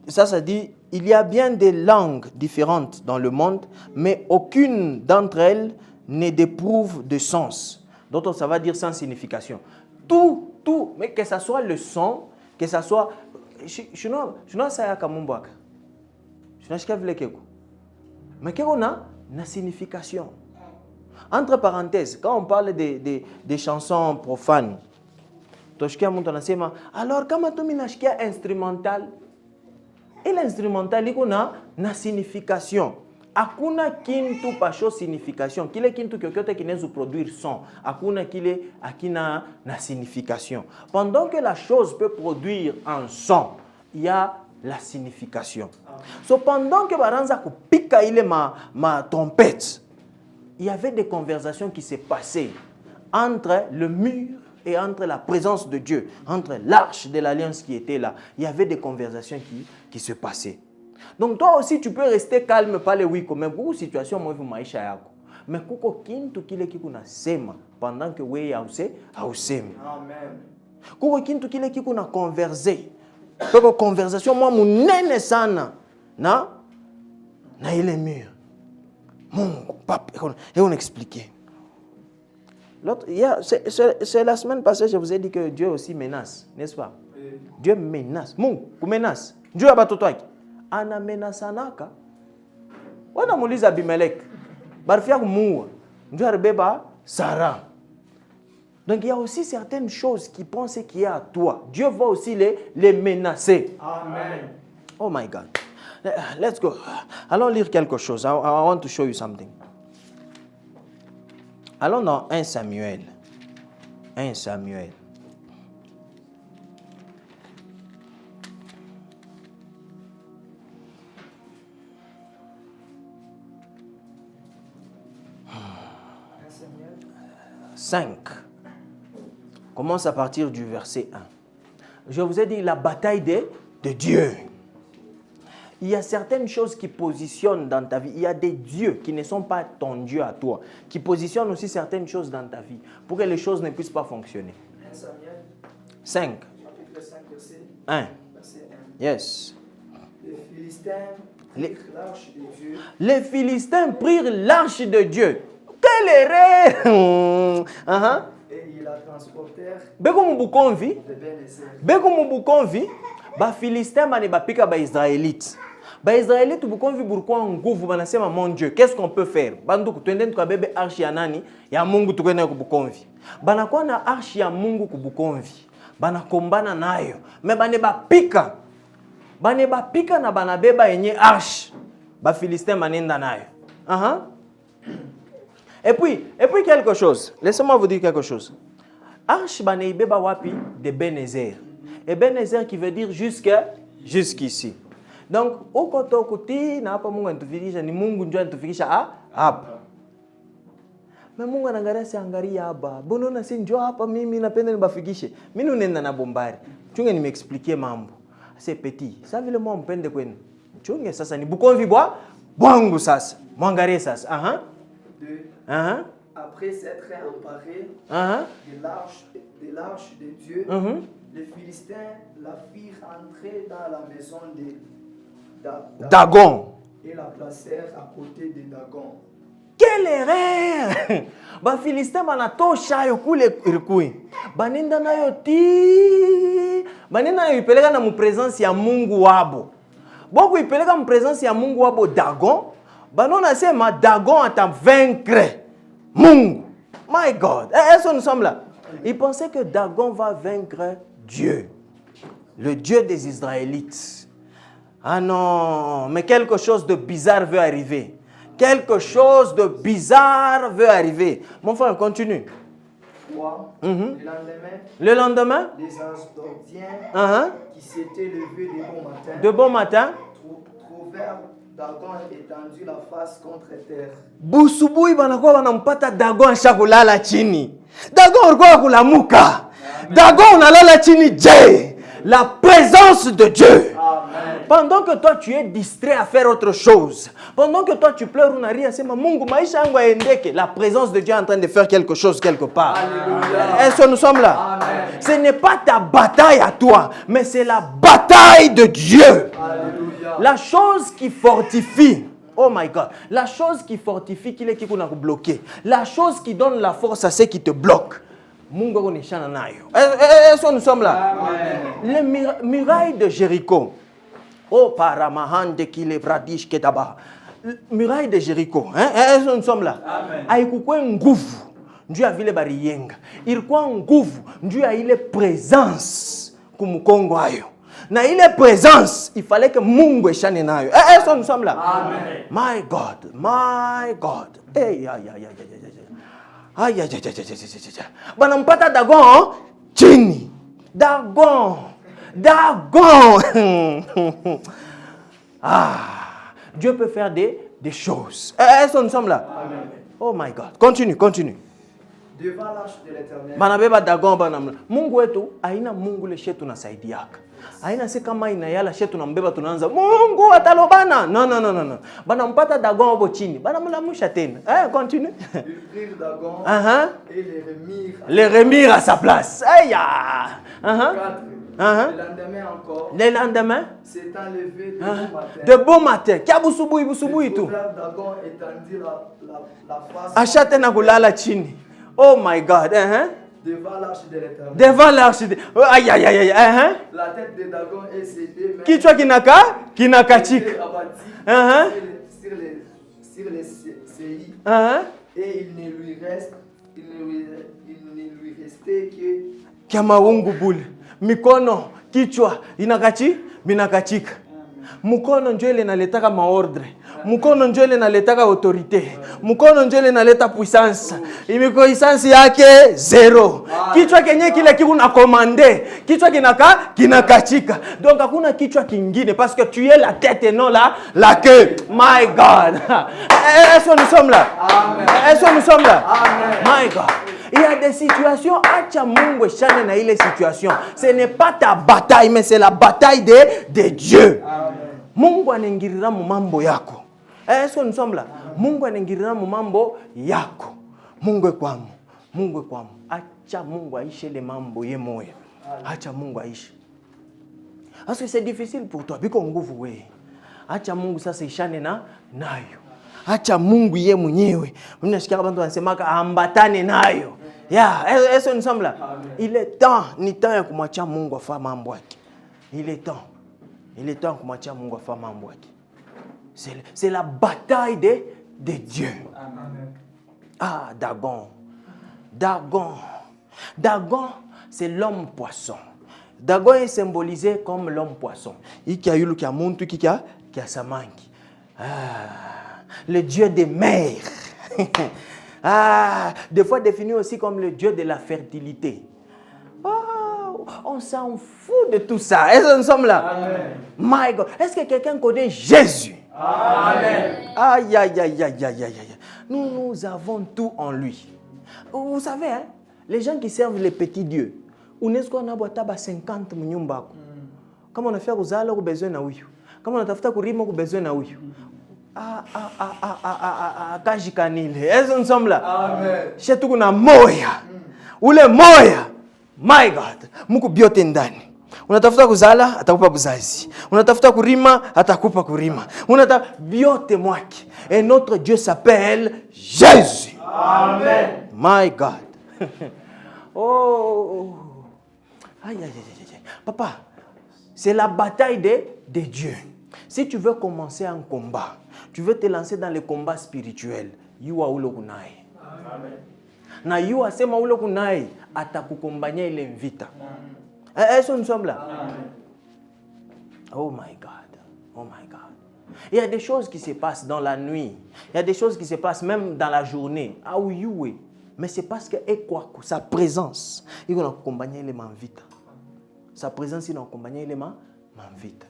Ça dit, il y a bien des langues différentes dans le monde, mais aucune d'entre elles ne déprouve de sens. D'autres, ça va dire sans signification. Tout, mais que ce soit le son, que ce soit... Je ne sais pas comment on je ne sais pas mais qu'on a une signification. Entre parenthèses, quand on parle des chansons profanes, alors quand on a instrumental, et l'instrumental, il a une signification. Akuna kintu pasho signification. Kile kintu kyokote kinezu produire son. Akuna kile akina na signification. Pendant que la chose peut produire un son, il y a la signification. So pendant que baranza kupika ile ma trompette, il y avait des conversations qui se passaient entre le mur et entre la présence de Dieu, entre l'arche de l'alliance qui était là. Il y avait des conversations qui se passaient. Donc toi aussi, tu peux rester calme, pas les oui quand même. Beaucoup de situations, moi, vous maïcha yako. Mais kuko kintu kile kikuna sema pendant que we ausemi. Amen. Kuko kintu kile kikuna converser. Kuko conversation moi munene sana na ile mur. Mungu papa, et on expliquait. C'est la semaine passée, je vous ai dit que Dieu aussi menace, n'est-ce pas? Oui. Dieu menace. Mungu, menace. Dieu a battu toi. Ana menaçanaka. Wana muliza Abimelech. Barfia kumuua. Dieu arbeba Sarah. Donc il y a aussi certaines choses qui pensent qu'il y a à toi. Dieu va aussi les menacer. Amen. Oh my God. Let's go. Allons lire quelque chose. I want to show you something. Allons dans 1 Samuel. 1 Samuel. Samuel 5. Commence à partir du verset 1. Je vous ai dit la bataille de Dieu. Il y a certaines choses qui positionnent dans ta vie. Il y a des dieux qui ne sont pas ton Dieu à toi, qui positionnent aussi certaines choses dans ta vie pour que les choses ne puissent pas fonctionner. 1 Samuel 5. chapitre 5, verset 1. Verset 1. Yes. Les Philistins prirent l'arche de Dieu. Les Philistins prirent l'arche de Dieu. Quelle erreur! Et ils la transportèrent Beko mubukonvi. de Bénézer. Beko mubukonvi. Ba Philistins bane bapika ba Israélites. Ba Israélites bukonvi burukwa nguvu banasema mon Dieu, qu'est-ce qu'on peut faire? Banduku twende tukabebe arche ya nani? Ya Mungu tukwenda kubukonvi. Banakuwa na arche ya Mungu kubukonvi. Banakombana nayo. Me bane bapika. Bane bapika na banabeba yenye arche. Ba Philistins banenda nayo. Et puis quelque chose. Laissez-moi vous dire quelque chose. Arche bane ibeba wapi de Bénézer. Et Bénézer qui veut dire jusqu'ici. Donc, au kotokuti na hapa Mungu anatufikisha ni Mungu ndio anatufikisha hapa. Mais Mungu anaangalia si angalia hapa. Bono na si njoo hapa mimi napenda nibafikishe. Mimi nenda na bombari. Chunge nimeexpliquer mambo. C'est petit. Ça vile moi mpende kwenu. Chunge sasa ni bukonvi bwangu sasa. Mwangalie sasa. 2. Après s'être emparé de l'arche de Dieu, les Philistins la firent entrer dans la maison de Dagon. Et la placèrent à côté de Dagon. Quelle erreur! Ba Philistins banatosha yo kule irikui. Banenda nayo ti. Banenda nayo ipeleka na mu presence ya Mungu wabo. Boko ipeleka mu presence ya Mungu wabo Dagon. Banona sema Dagon ata vaincre Mungu. My God. Est-ce que nous sommes là? Ils pensaient que Dagon va vaincre Dieu. Le Dieu des Israélites. Ah non, mais quelque chose de bizarre veut arriver. Quelque chose de bizarre veut arriver. Mon frère, continue. 3. Le lendemain, les Asdodiens qui s'étaient levés de bon matin, trouvèrent Dagon étendu la face contre terre. Busubuhi banakuwa wanampata Dagon shakulala chini. Dagon ulikuwa kulamuka. Dagon unalala chini je? La présence de Dieu. Amen. Pendant que toi tu es distrait à faire autre chose, pendant que toi tu pleures ou n'a rien, c'est Mungu maisha yangu aendeke. La présence de Dieu est en train de faire quelque chose quelque part. Est-ce que nous sommes là? Amen. Ce n'est pas ta bataille à toi, mais c'est la bataille de Dieu. Alléluia. La chose qui fortifie. Oh my God. La chose qui fortifie, qui est bloqué. La chose qui donne la force à ceux qui te bloquent. Est-ce que nous sommes là? Les murailles de Jéricho. Oh, paramahande qui les bradish ketaba. Muraille de Jéricho. Est-ce que nous sommes là? Aïkoukoué nguvu. Dieu a vu les bariyenga. Il croit nguvu. Dieu a eu les présences. Comme Congo ayo. Na ile présence, il fallait que Mungu eshane nayo. Est-ce que nous sommes là? Amen. My God, my God. Aïe, aïe, aïe, aïe, aïe, aïe, aïe, aïe. Banampata Dagon, chini. Dagon. Ah, Dieu peut faire des choses. Est-ce que nous sommes là? Amen. Oh my God. Continue. Devant l'arche de l'Éternel. Banabeba Dagon banamla. Mungu wetu aina Mungu le shetu na saidiaka. Aina se kama inayala shetu na mbeba tunaanza Mungu atalobana. Non. Banampata Dagon obo chini. Banamlamusha tena. Continue. Ils prirent Dagon et les remirent à sa place. Aïe. 4. Le lendemain encore. Le lendemain. C'est enlevé de bon matin. Kia busubuhi tout. Dagon étendit la face. Achate na kulala chini. Oh my God. Devant l'arche de l'Éternel. Devant l'arche de... Aïe. La tête de Dagon est cédée. Kichwa kinakachika. Sur les séis. Et il ne lui restait que... Kiamaungu bule. Mikono, kichwa, binakachika. Mkono ndio ile inaletaka maordre. Mkono ndio ile inaletaka autorite. Mkono ndio ile inaleta puissance. Imiko puissance yake 0. Kichwa kenye kile kiku na commander. Kichwa kinakachika. Donc hakuna kichwa kingine parce que tu es la tête et non la queue. My God. Est-ce que nous sommes là? Amen. Est-ce que nous sommes là? Amen. My God. Il y a des situations, acha Mungu eshane na ile situation. Ce n'est pas ta bataille, mais c'est la bataille de Dieu. Amen. Mungu anengirira mu mambo yako. Est-ce que nous sommes là? Mungu anengirira mu mambo yako. Mungu ekwamu. Acha Mungu aishe le mambo ye moya. Acha Mungu aishe. Parce que c'est difficile pour toi. Biko nguvu we. Acha Mungu sasa ishane nayo. Acha Mungu ye mwenyewe. Mnasikia abantu wanasemaka ambatane nayo. Est-ce que nous sommes là? Amen. Il est temps, ni temps ya kumwacha Mungu afa mambo yake. Il est temps kumwacha Mungu afa mambo yake. C'est la bataille de Dieu. Amen. Ah, Dagon, c'est l'homme poisson. Dagon est symbolisé comme l'homme poisson. Il y a eu le qui a monté qui a samanki. Le dieu des mers. Des fois défini aussi comme le dieu de la fertilité. Oh, on s'en fout de tout ça. Est-ce que nous sommes là? Amen. My God. Est-ce que quelqu'un connaît Jésus? Amen. Aïe. Nous avons tout en lui. Vous savez, les gens qui servent les petits dieux, on est-ce qu'on a 50 mnyumba. Kama unafia kuzala besoin na huyu. Kama unatafuta kurima besoin na huyu. Kajikanile. Est-ce que nous sommes là? Amen. Chez tout kuna moya. Ule moya. My God. Mungu biote ndani. Unatafuta kuzala atakupa buzazi. Unatafuta kurima atakupa kurima. Biote mwaki. Et notre Dieu s'appelle Jésus. Amen. My God. Oh. Aïe. Papa, c'est la bataille de Dieu. Si tu veux commencer un combat, tu veux te lancer dans le combat spirituel, yuwa ulo kunai. Amen. Na yuwa sema ulo kunai atakukombania ile vita. Est-ce que nous sommes là? Amen. Oh my God. Il y a des choses qui se passent dans la nuit. Il y a des choses qui se passent même dans la journée. Ah oui. Mais c'est parce que sa présence, il va accompagner les vita. Sa présence, il va accompagner les vita.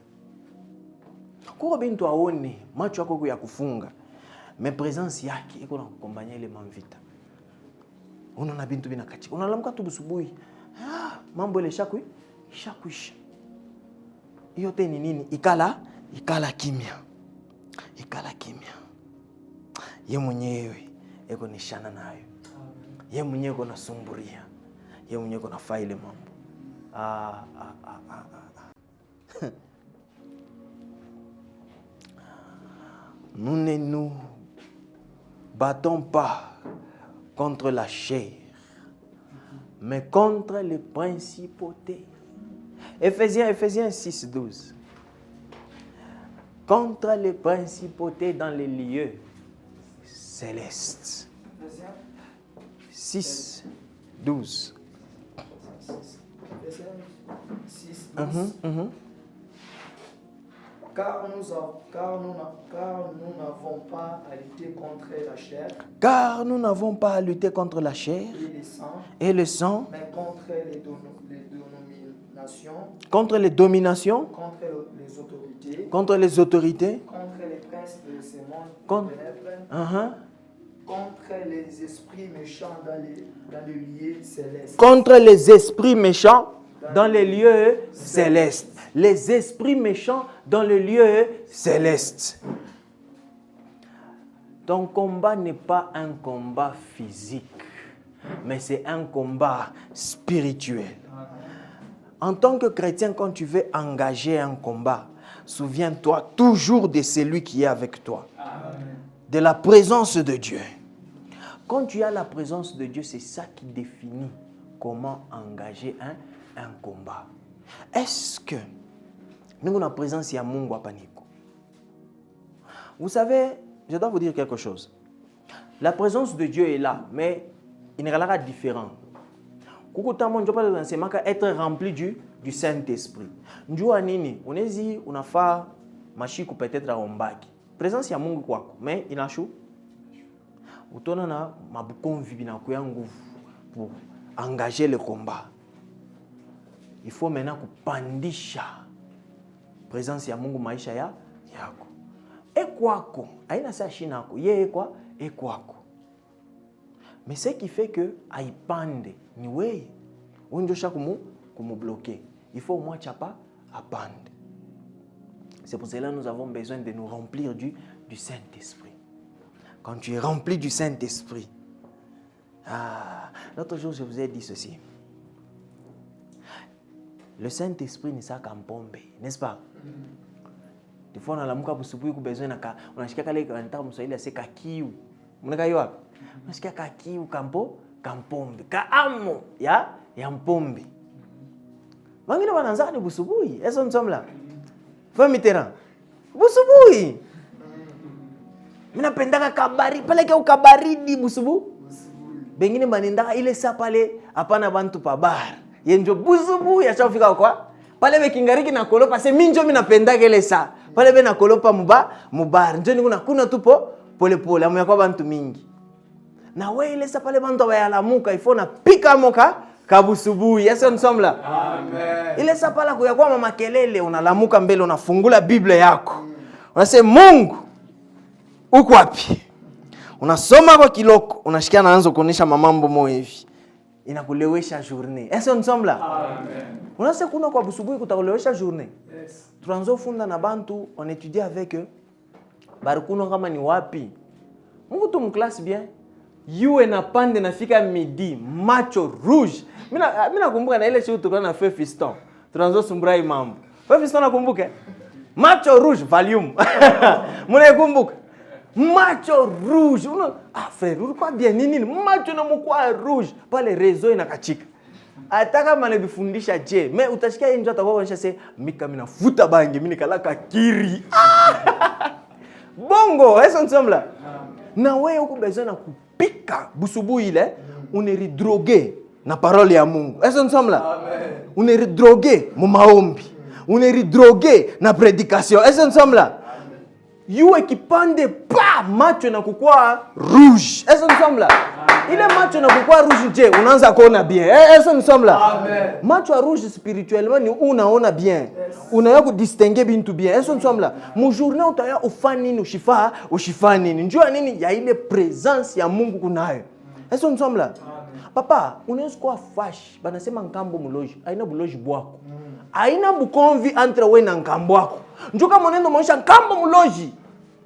Kwa bintu aone macho yako ya kufunga, mais présence yake iko na kukombania ile mamvita. Unaona bintu binakachika. Unalamka tu busubuhi. Mambo ile shakwisha. yote ni nini? Ikala kimya. Ikala kimya. Ye mwenyewe eko nishana nayo. Ye mwenyewe eko nasumburia. Ye mwenyewe eko nafaa ile mambo. Nous ne nous battons pas contre la chair, mais contre les principautés. Éphésiens 6:12. Contre les principautés dans les lieux célestes. 6:12. 6:12. Car nous n'avons pas à lutter contre la chair. Car nous n'avons pas à lutter contre la chair et le sang, mais contre les dominations, contre les dominations, contre les autorités, contre les princes de ce monde, contre les esprits méchants dans les lieux célestes. Contre les esprits méchants dans les lieux célestes. Les esprits méchants dans les lieux célestes. Ton combat n'est pas un combat physique, mais c'est un combat spirituel. En tant que chrétien, quand tu veux engager un combat, souviens-toi toujours de celui qui est avec toi. De la présence de Dieu. Quand tu as la présence de Dieu, c'est ça qui définit comment engager un combat. Est-ce que nous avons la présence de Mungu Apaniko? Vous savez, je dois vous dire quelque chose. La présence de Dieu est là, mais il n'est pas différent. Être rempli du Saint-Esprit. On est dit, on a fait machiku peut-être à Ombaki. Présence ya Mungu kwako, mais inashu. Utona na mabukonvi binakuya nguvu pour engager le combat. Il faut maintenant kupandisha présence ya Mungu maisha yako. Ekwako, aina sa shinako, ye kwa ekwako. Mais ce qui fait que aipande ni wewe. Unjo shakumu bloquer. Il faut moi chapa apande. C'est pour cela que nous avons besoin de nous remplir du Saint-Esprit. Quand tu es rempli du Saint-Esprit. L'autre jour, je vous ai dit ceci. Le Saint-Esprit n'est pas qu'un pombe, n'est-ce pas? Des fois, on a la mouka busubuhi besoin on a shika kale kanta mswahili ase kakiu. Mnaka yo wapi? On a shika kakiu kampombe. Kaamo ya mpombe. Wengine wanaanza ni busubuhi. Eso msomla. Fami tena. Busubuhi. Mina pendaka kabari, pale kwa kabaridi busubu. Bengine manenda ile sa pale hapana bantu pa bar. Yenjo busubuhi ashafika kwa. Pale bekingariki na kolopa se minjo mina pendaka ile sa. Pale be na kolopa mubar. Njo nikuna kuna tupo pole pole amu yakwa bantu mingi. Na we ile sa pale bantu bayalamuka ifona pika moka kabusubuhi. Yesu nsomla. Amen. Ile sa pala kuyakuwa mama kelele unalamuka mbele unafungula Biblia yako. Unasema Mungu uko wapi? Unasoma kwa kiloko, unashikia naanza kuonesha mamambo moyo hivi. Inakulewesha journée. Yesu nsomla. Amen. Unasema kuna kwa busubuhi kutakulewesha journée. Yes. Tuanzo funda na bantu on étudie avec eux. Barikuno kama ni wapi? Mungu tu mclasse bien. Yue na pande nafika midi, macho rouge. Mina kumbuka na ile show tulikuwa na Feu Fiston. Tunaanza sumburai mambo. Feu Fiston nakumbuka? Macho rouge volume. Mnakumbuka? Macho rouge. Frère, ulikuwa bien nini? Macho na mkwa rouge. Pale réseau inakachika. Ataka manebifundisha je, mais utashikia nje atakuwa onyesha se mika mina futa bangi, mimi nikalaka kiri. Bongo, eso nsomla. Na wewe uko besoin na kupika busubuhi ile, uneridroge na parole ya Mungu. Eso nsomla. Amen. Uneridroge mu maombi. Uneridroge na predication. Eso nsomla. Yue kipande pa macho na kukua rouge. Eso nsomla. Ile macho na kukua rouge je, unaanza kuona bien. Eso nsomla. Amen. Macho rouge spirituellement ni unaona bien. Yes. Unaya kudistinguer bintu bien. Eso nsomla. Mu journée utaya ufani nini ushifa nini. Njua nini ya ile presence ya Mungu kunayo. Eso nsomla. Papa, unaweza kuwa fash, banasema nkambo muloji, aina buloji bwako. Haina bukonvi entre we na nkambo wako. Njoo kama unaenda maisha nkambo muloji,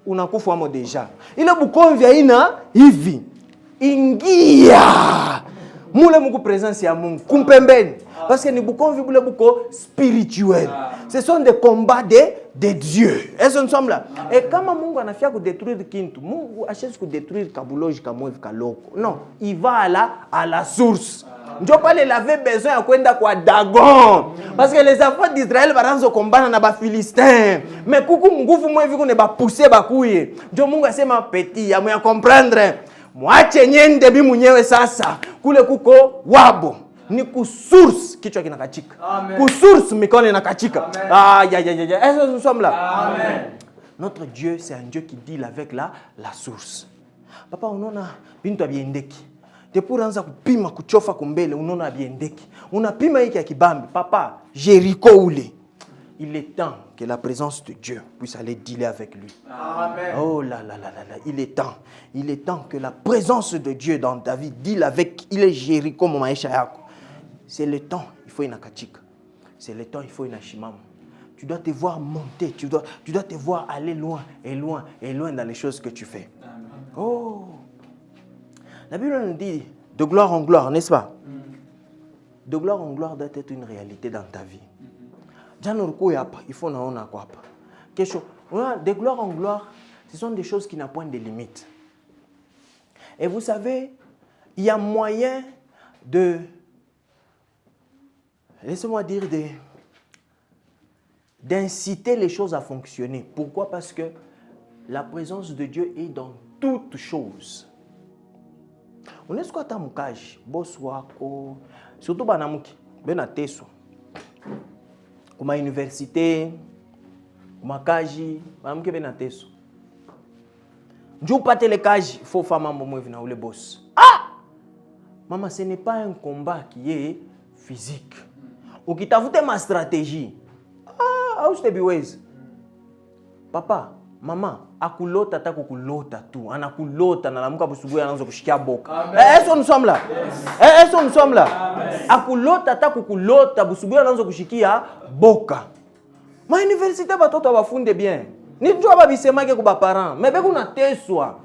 unakufa amo deja. Ile bukonvi haina hivi. Ingia mule muku présence ya Mungu kumpembeni. Parce que ni bukonvi bule buko spirituel. Ce sont des combats de Dieu. Est-ce que nous sommes là? Et kama Mungu anafia ku détruire kintu, Mungu achezi ku détruire kabuloji kamwevi kaloko. Non, il va à la source. Ndio pale il avait besoin ya kwenda kwa Dagon. Parce que les enfants d'Israël baranzo kombana na ba Philistins. Mais kuku nguvu mwevi kune ba pousser bakuye. Ndio Mungu asema petit, ya mwa comprendre. Mwache nyende bi mwenyewe sasa. Kule kuko wabo. Ni kusource kichwa kinakachika. Kusource mikono inakachika. Est-ce que nous sommes là? Amen. Notre Dieu, c'est un Dieu qui deal avec la source. Papa, unaona bintu abiendeki. Depuis anza kupima kuchofa kumbele, unaona abiendeki. Unapima hiki ya kibambi. Papa, Jéricho ule. Il est temps que la présence de Dieu puisse aller dealer avec lui. Amen. Oh là là là là là, il est temps. Il est temps que la présence de Dieu dans ta vie deal avec il est Jéricho mon maisha yako. C'est le temps, il faut une akachika. C'est le temps, il faut une ashimam. Tu dois te voir monter, tu dois te voir aller loin et loin et loin dans les choses que tu fais. Amen. Oh. La Bible nous dit de gloire en gloire, n'est-ce pas? De gloire en gloire doit être une réalité dans ta vie. Il faut naona quoi. De gloire en gloire, ce sont des choses qui n'ont point de limite. Et vous savez, il y a moyen de, laissez-moi dire, d'inciter les choses à fonctionner. Pourquoi? Parce que la présence de Dieu est dans toutes choses. On est ce qu'on a mukaj, boswako, surtout banamuki, benateso. Kuma université, kuma kaji, banamuki benateso. Njou pas le kaji, faut faire mambo mwevi na ule boss. Ah! Maman, ce n'est pas un combat qui est physique. Ukitafute ma stratégie. Ah, je te biwezi. Papa, maman, akulota ta kukulota tu. Anakulota na lamuka busubuhi anaanza kushikia boka. Est-ce que nous sommes là? Est-ce que nous sommes là? Akulota ta kukulota busubuhi anaanza kushikia boka. Ma université batoto bafunde bien. Ni njoo babisemake kwa parents, mais beku unateswa.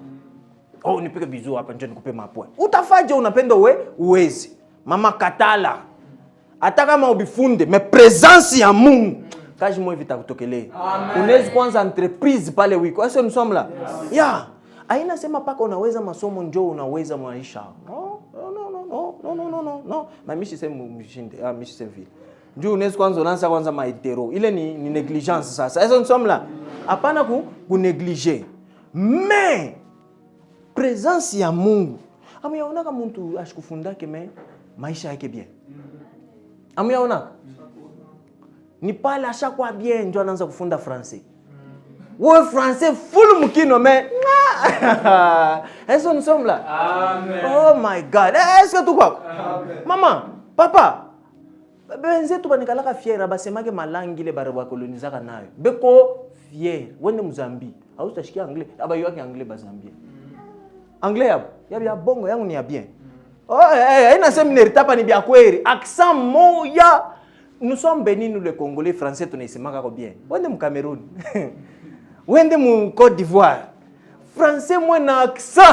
Oh, nipige bizu hapa njoo nikupe mapwe. Utafaje unapenda uwezi. Mama katala. Hata kama ubifunde, mais présence ya Mungu. Kaji mwe vita kutokelea. Unaweza kwanza entreprise pale wiko. Est-ce que nous sommes là? Yes. Yeah. Haina sema paka unaweza masomo njoo unaweza maisha. No. Mamishi sema mshinde. Mishi sema vile. Njoo unaweza kwanza maitero. Ile ni négligence sasa. Est-ce que nous sommes là? Hapana ku négliger. Mais présence ya Mungu. Amuyaona kama mtu ashikufundake maisha yake bien. Amuyaona? Ni pale ashakuwa bien ndio anaanza kufunda français. Wewe français full mukino mais est-ce que nous sommes là? Amen. Oh my God. Est-ce que tu crois? Amen. Maman, papa. Benzetu banikalaka fier basemake malangi le barwa kolonizaka nayo. Beko fier. Wende Mozambique. Au utashikia anglais. Aba yoaki anglais bazambia. Anglais ya bongo yangu ni ya bien. Oh, haina seminaire tapa ni bia kweli. Accent moya. Nous sommes bénis, nous les Congolais, Français, tu ne sais pas bien. Wende mu Cameroun. Wende mu Côte d'Ivoire. Français, moi, un accent.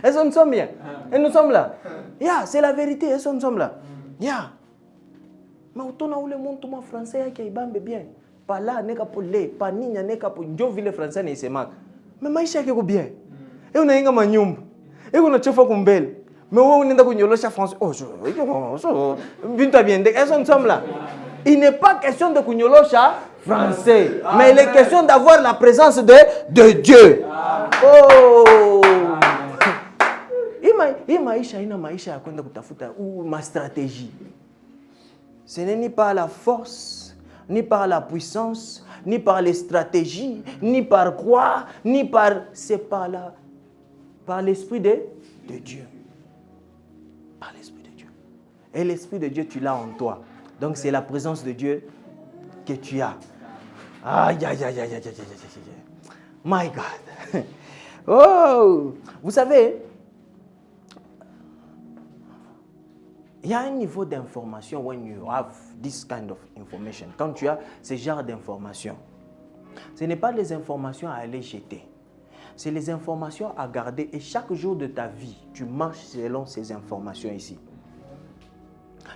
Est-ce que nous sommes bien? Et nous sommes là. Yeah, c'est la vérité. Est-ce que nous sommes là? Yeah. Mais autant où le monde, tout le français, qui est bien. Pas là, n'est-ce pas les, pas niña, n'est-ce pas pour ville français, n'est-ce pas. Mais maïcha, qui est bien. Et on a un manium. Et on a chauffé comme belle. Mais où on est dans le français? Oh, bien. Est-ce que nous sommes là? Il n'est pas question de kunyolosha français, mais il est question d'avoir la présence de Dieu. Oh! Hii maisha ina maisha ya kwenda kutafuta ma stratégie. Ce n'est ni par la force, ni par la puissance, ni par les stratégies, ni par quoi, ni par... C'est par l'Esprit de Dieu. Par l'Esprit de Dieu. Et l'Esprit de Dieu, tu l'as en toi. Donc c'est la présence de Dieu que tu as. Aïe. My God. Oh, vous savez, Il y a un niveau d'information when you have this kind of information. Quand tu as ce genre d'information, ce n'est pas les informations à aller jeter. C'est les informations à garder et chaque jour de ta vie, tu marches selon ces informations ici.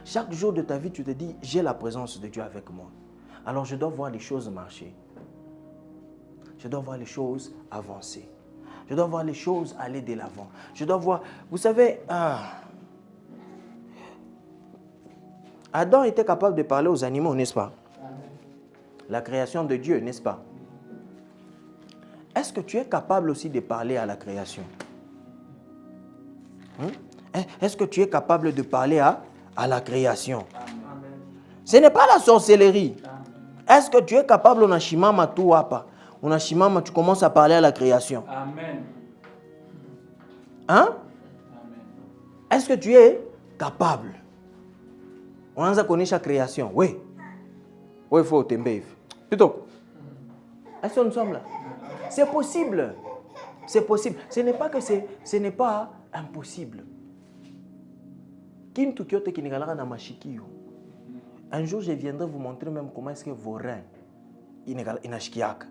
Chaque jour de ta vie, tu te dis, j'ai la présence de Dieu avec moi. Alors je dois voir les choses marcher. Je dois voir les choses avancer. Je dois voir les choses aller de l'avant. Je dois voir, vous savez, Adam était capable de parler aux animaux, n'est-ce pas? La création de Dieu, n'est-ce pas? Est-ce que tu es capable aussi de parler à la création? Est-ce que tu es capable de parler à la création? Ce n'est pas la sorcellerie. Est-ce que tu es capable, on a shimama tu wapa? On a shimama, tu commences à parler à la création. Amen. Hein? Amen. Est-ce que tu es capable? On a connu la création. Oui. Oui, il faut t'aimer. Plutôt. Est-ce que nous sommes là? C'est possible. C'est possible. Ce n'est pas que ce n'est pas impossible. Un jour, je viendrai vous montrer même comment est-ce que vos reins inashkiaka.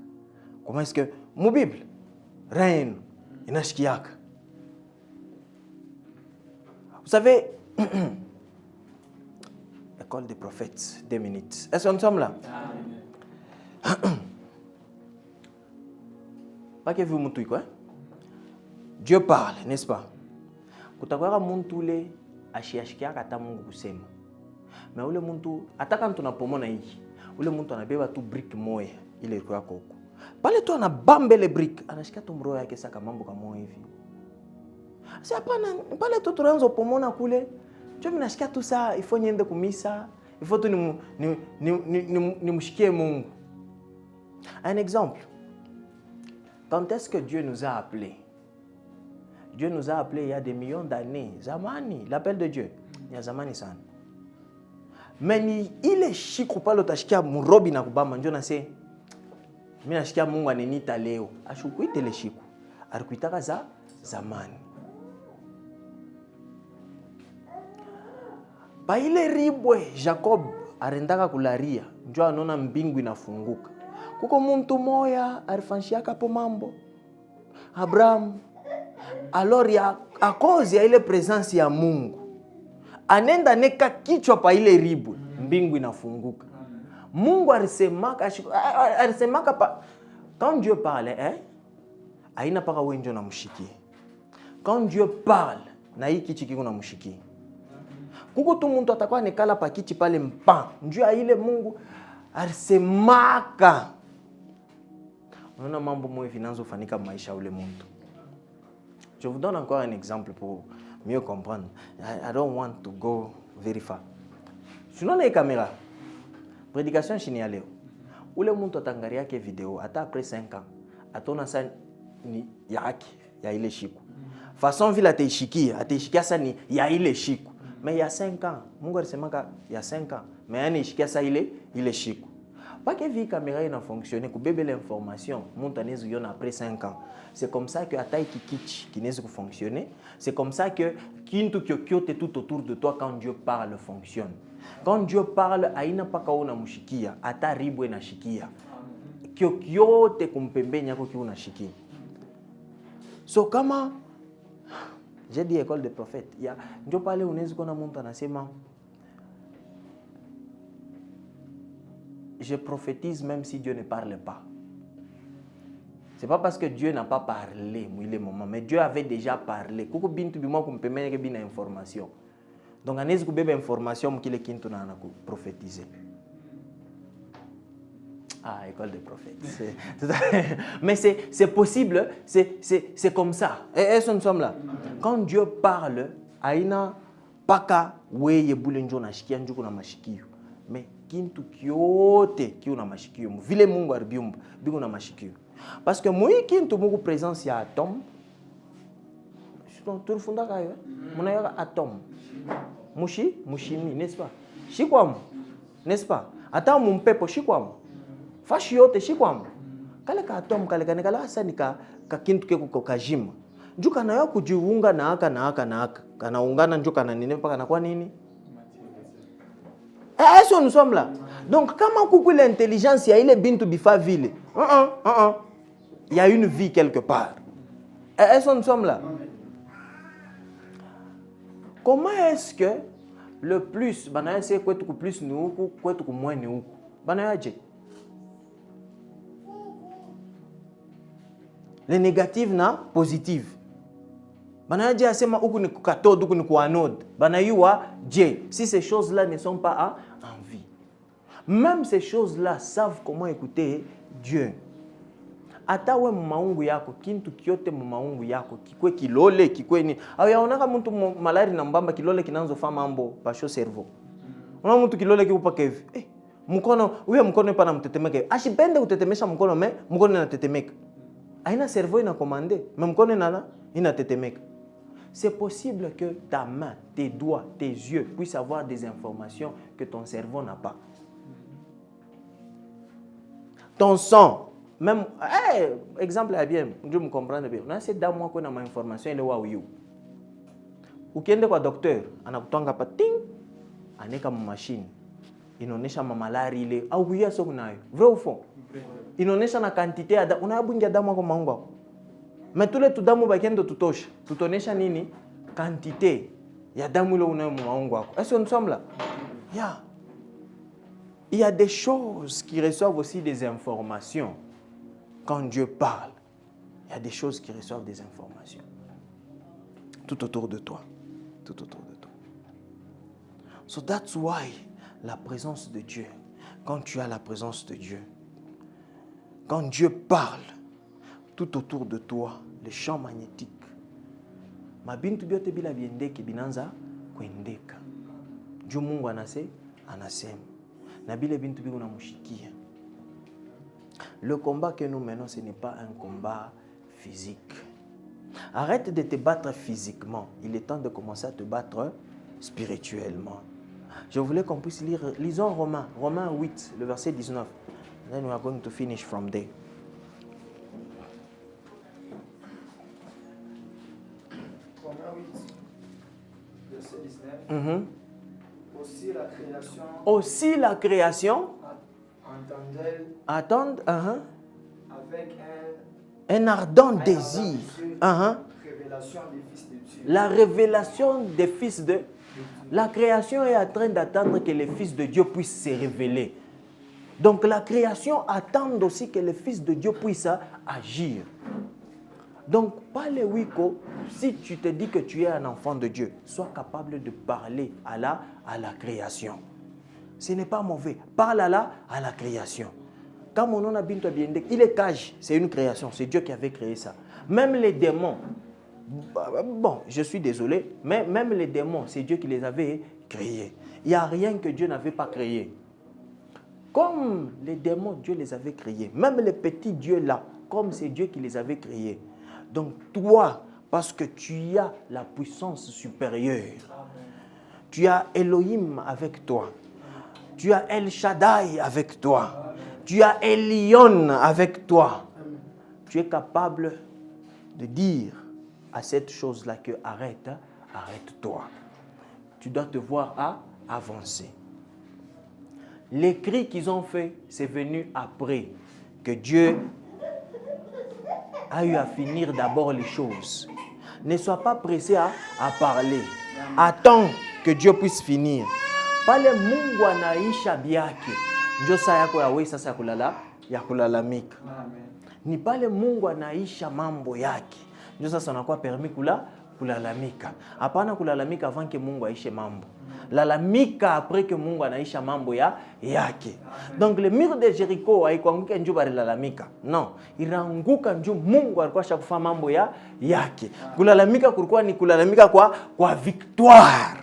Comment est-ce que mon Bible rein inashkiaka. Vous savez, école des prophètes, 2 minutes. Est-ce que nous sommes là? Pas que vous m'entendez quoi? Dieu parle, n'est-ce pas? Kutakwara muntu ule ashiashkia kata Mungu kusema. Mais ule muntu ataka mtu napomona hiki. Ule muntu anabeba tu brick moya ile iko yako huko. Pale tu anabamba ile brick, anashika tu mroho yake saka mambo kama hivi. Si hapana, pale tu tunaanza pomona kule. Njoo mnashikia tu saa ifo niende kumisa, ifo tu nimshikie Mungu. Un exemple. Quand est-ce que Dieu nous a appelés? Dieu nous a appelés il y a des millions d'années. Zamani, l'appel de Dieu. Il y a Zamani sana. Mais il est chic ou pas l'otashikia murobi na kubamba. Ndio na se. Mimi nashikia Mungu anenita leo. Ashukuite le shiku. Alikuitaka za zamani. Pa ile ribwe Jacob arendaka kularia. Ndio anaona mbingu inafunguka. Kuko muntu moya alifanshiaka po mambo. Abraham. Alors ya a cause ya ile presence ya Mungu. Anenda neka kichwa pa ile ribwe, mbingu inafunguka. Mungu alisemaka pa quand Dieu parle, aina paka wenjo na mshikie. Quand Dieu parle, na hii kichi kiko na mshikie. Kuko tu muntu atakuwa nekala pa kichi pale mpa. Njoo ile Mungu alisemaka. Unaona mambo moyo finanzo fanika maisha ule muntu. Je vous donne encore un exemple pour mieux comprendre. I don't want to go very far. Sinon les caméras. Prédication chini ya leo. Ule muntu atangaria ke video hata après 5 ans. Atona sa ni yaki ya ile shiku. Façon vile ataishikia sa ni ya ile shiku. Mais il y a 5 ans, Mungu alisemaka il y a 5 ans, mais yani ishikia sa ile shiku. Pas que vie caméra ina fonctionner, kubebe l'information, muntu anezu yona après 5 ans. C'est comme ça que atai kikichi qui nezu fonctionner. C'est comme ça que kintu kyokyote tout autour de toi quand Dieu parle fonctionne. Quand Dieu parle, aina paka una mushikia, ata ribwe na shikia. Kyokyote kumpembeni yako ki unashikia. So kama j'ai dit école des prophètes, ya ndio pale unaweza kuona mtu anasema je prophétise même si Dieu ne parle pas. C'est pas parce que Dieu n'a pas parlé, il est moment, mais Dieu avait déjà parlé. Kuko bintu bimo kumpemenya ke bina information. Donc anezi kubeba information mkile kintu na anaku prophétiser. Ah, école des prophètes. Mais c'est possible, c'est comme ça. Et nous sommes là. Quand Dieu parle, aina paka weye bulenjo na shikia njuku na mashikio. Mais kintu kyote kiu na mashikio. Vile Mungu arbiumba, bigu na mashikio. Parce que moi kintu Mungu présence ya atome. Tu refunda kayo. Muna ya atome. Mushimi, n'est-ce pas? Shikwam. N'est-ce pas? Ata mumpepo shikwam. Fashi yote shikwam. Kale ka atome kale kanekala asani ka kintu keko kajima. Njuka na yo kujiunga na aka. Kana ungana njuka na nini mpaka na kwa nini? Est-ce que nous sommes là? Donc, comment coucou l'intelligence, il y a une bintu bifa ville. Il y a une vie quelque part. Est-ce que nous sommes là? Comment est-ce que le plus, c'est quoi plus nous, quoi moins nous? Les négatifs na positifs. Si ces choses-là ne sont pas en vie. Même ces choses-là savent comment écouter Dieu. Atawe maungu yako kintu kyote maungu yako kikwe kilole kikwe ni ayaonaka mtu malari na mbamba kilole kinanzo fa mambo pasho cerveau. Una mtu kilole kikupa kevi. Mkono huyo mkono pana mtetemeka. Ashipende kutetemesha mkono mkono inatetemeka. Aina cerveau ina commandé, mais mkono inatetemeka. C'est possible que ta main, tes doigts, tes yeux puissent avoir des informations que ton cerveau n'a pas. Ton sang, même, exemple est bien, je me comprends bien. On a cette dame qui a une information, elle est où? Ou qui est le docteur, on a un ting, on est comme une machine. Il onesha mamalari ile au kuya soko nayo. Vrai ou faux? Inaonesha na quantité ya damu. Unabungia damu kwa maungu wako. Mais tous les tudamu bakendo tutosha. Tutonesha nini? Quantité ya damu ile unayo maungu wako. Est-ce que nous sommes là? Yeah. Il y a des choses qui reçoivent aussi des informations. Quand Dieu parle, il y a des choses qui reçoivent des informations. Tout autour de toi. Tout autour de toi. So that's why la présence de Dieu, quand tu as la présence de Dieu, quand Dieu parle, tout autour de toi, les champs magnétiques, mabintu byote bila biendeke binanza kuendeka. Dieu Mungu anasema. Na bile bintu biko namushikia. Le combat que nous menons, ce n'est pas un combat physique. Arrête de te battre physiquement. Il est temps de commencer à te battre spirituellement. Je voulais qu'on puisse lire, lisons Romains 8, le verset 19. Then we are going to finish from there. Romains 8, verset 19. Aussi la création attend avec un ardent désir. Révélation des fils de Dieu. La révélation des fils de Dieu. La création est en train d'attendre que les fils de Dieu puissent se révéler. Donc la création attend aussi que les fils de Dieu puissent agir. Donc, pas les wiko, si tu te dis que tu es un enfant de Dieu, sois capable de parler à la création. Ce n'est pas mauvais. Parle à la création. Quand mon nom a bien il est cage, c'est une création, c'est Dieu qui avait créé ça. Même les démons, bon, je suis désolé, mais même les démons, c'est Dieu qui les avait créés. Il n'y a rien que Dieu n'avait pas créé. Comme les démons, Dieu les avait créés. Même les petits dieux là, comme c'est Dieu qui les avait créés. Donc toi, parce que tu as la puissance supérieure, tu as Elohim avec toi, tu as El Shaddai avec toi, tu as Elion avec toi, tu es capable de dire à cette chose-là que arrête-toi. Tu dois te voir avancer. Les cris qu'ils ont fait, c'est venu après que Dieu a eu à finir d'abord les choses. Ne sois pas pressé à parler. Attends que Dieu puisse finir. Pale Mungu anaisha biake. Ndio saa yako ya wewe sasa ya kulalamika. Ni pale Mungu anaisha mambo yake. Ndio sasa unakuwa permis kulalamika. Hapana kulalamika avant que Mungu aishe mambo. Lalamika après que Mungu anaisha mambo yake. Donc le mur de Jéricho haikuanguka njoo bali lalamika. Non, iraanguka njoo Mungu alikuwa shakufa mambo yake. Kulalamika kulikuwa ni kulalamika kwa victoire.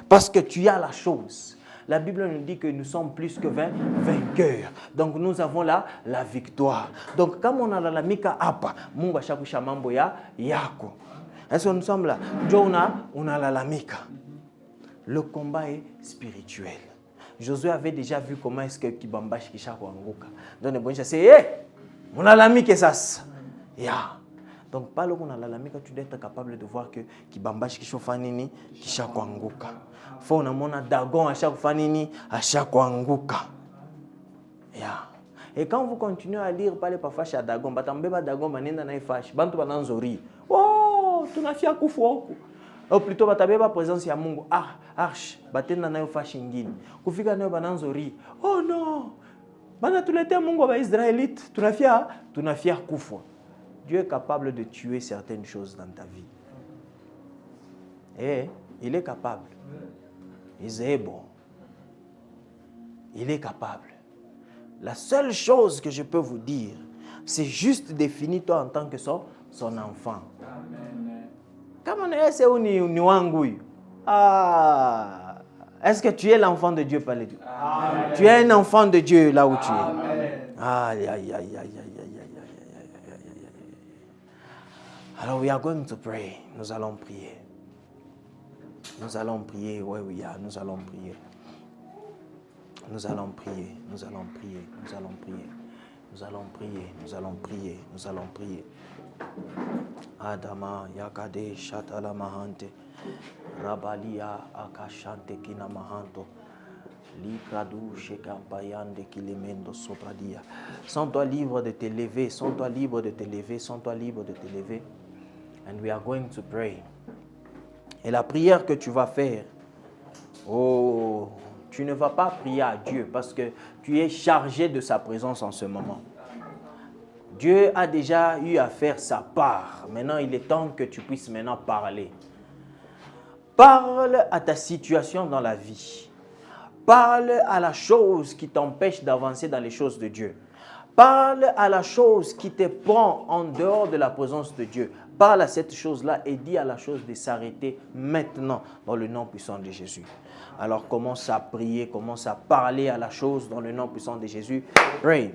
Parce que tu as la chose. La Bible nous dit que nous sommes plus que vainqueurs. Donc nous avons la victoire. Donc comme on a lalamika hapa, Mungu ashakusha mambo yako. Est-ce que nous sommes là? Njoo una lalamika. Le combat est spirituel. Josué avait déjà vu comment est-ce que Kibamba Shikisha Kwanguka. Donc, bon, c'est mon ami qui ça. Yeah. Donc, pas le qu'on a la tu dois être capable de voir que qui bambache qui chauffe nini, qui chaque anguka. Faut on a mon dagon à chaque fois nini, à chaque anguka. Yeah. Et quand vous continuez à lire parler parfois chez Dagon, batambeba Dagon manenda na ifash, bantu bananzori. Oh, tunafia kufuoku. Ou plutôt batabeba présence ya Mungu. Ah, arche, batenda na ifash ingine. Kufika na bananzori. Oh non. Bana tulete Mungu ba Israélite, tunafia kufu. Dieu est capable de tuer certaines choses dans ta vie. Et il est capable. Il est bon. Il est capable. La seule chose que je peux vous dire, c'est juste définir-toi en tant que son enfant. Comment est-ce que ah, est-ce que tu es l'enfant de Dieu par les Dieu? Tu es un enfant de Dieu là où tu es. Aïe, aïe, aïe, aïe, aïe, aïe, aïe. Alors, we are going to pray. Nous allons prier. Nous allons prier. Oui, oui, nous allons prier. Nous allons prier, nous allons prier, nous allons prier, nous allons prier, nous allons prier, nous allons prier. Adama yakade shatala mahante, rabalia akashante kina mahanto, likradu shekampayande kilemendo sopradia. Sens-toi libre de te lever, sens-toi libre de te lever, sens-toi libre de te lever. And we are going to pray. Et la prière que tu vas faire, oh, tu ne vas pas prier à Dieu parce que tu es chargé de sa présence en ce moment. Dieu a déjà eu à faire sa part. Maintenant, il est temps que tu puisses maintenant parler. Parle à ta situation dans la vie. Parle à la chose qui t'empêche d'avancer dans les choses de Dieu. Parle à la chose qui te prend en dehors de la présence de Dieu. Parle à cette chose-là et dis à la chose de s'arrêter maintenant dans le nom puissant de Jésus. Alors commence à prier, commence à parler à la chose dans le nom puissant de Jésus. Pray.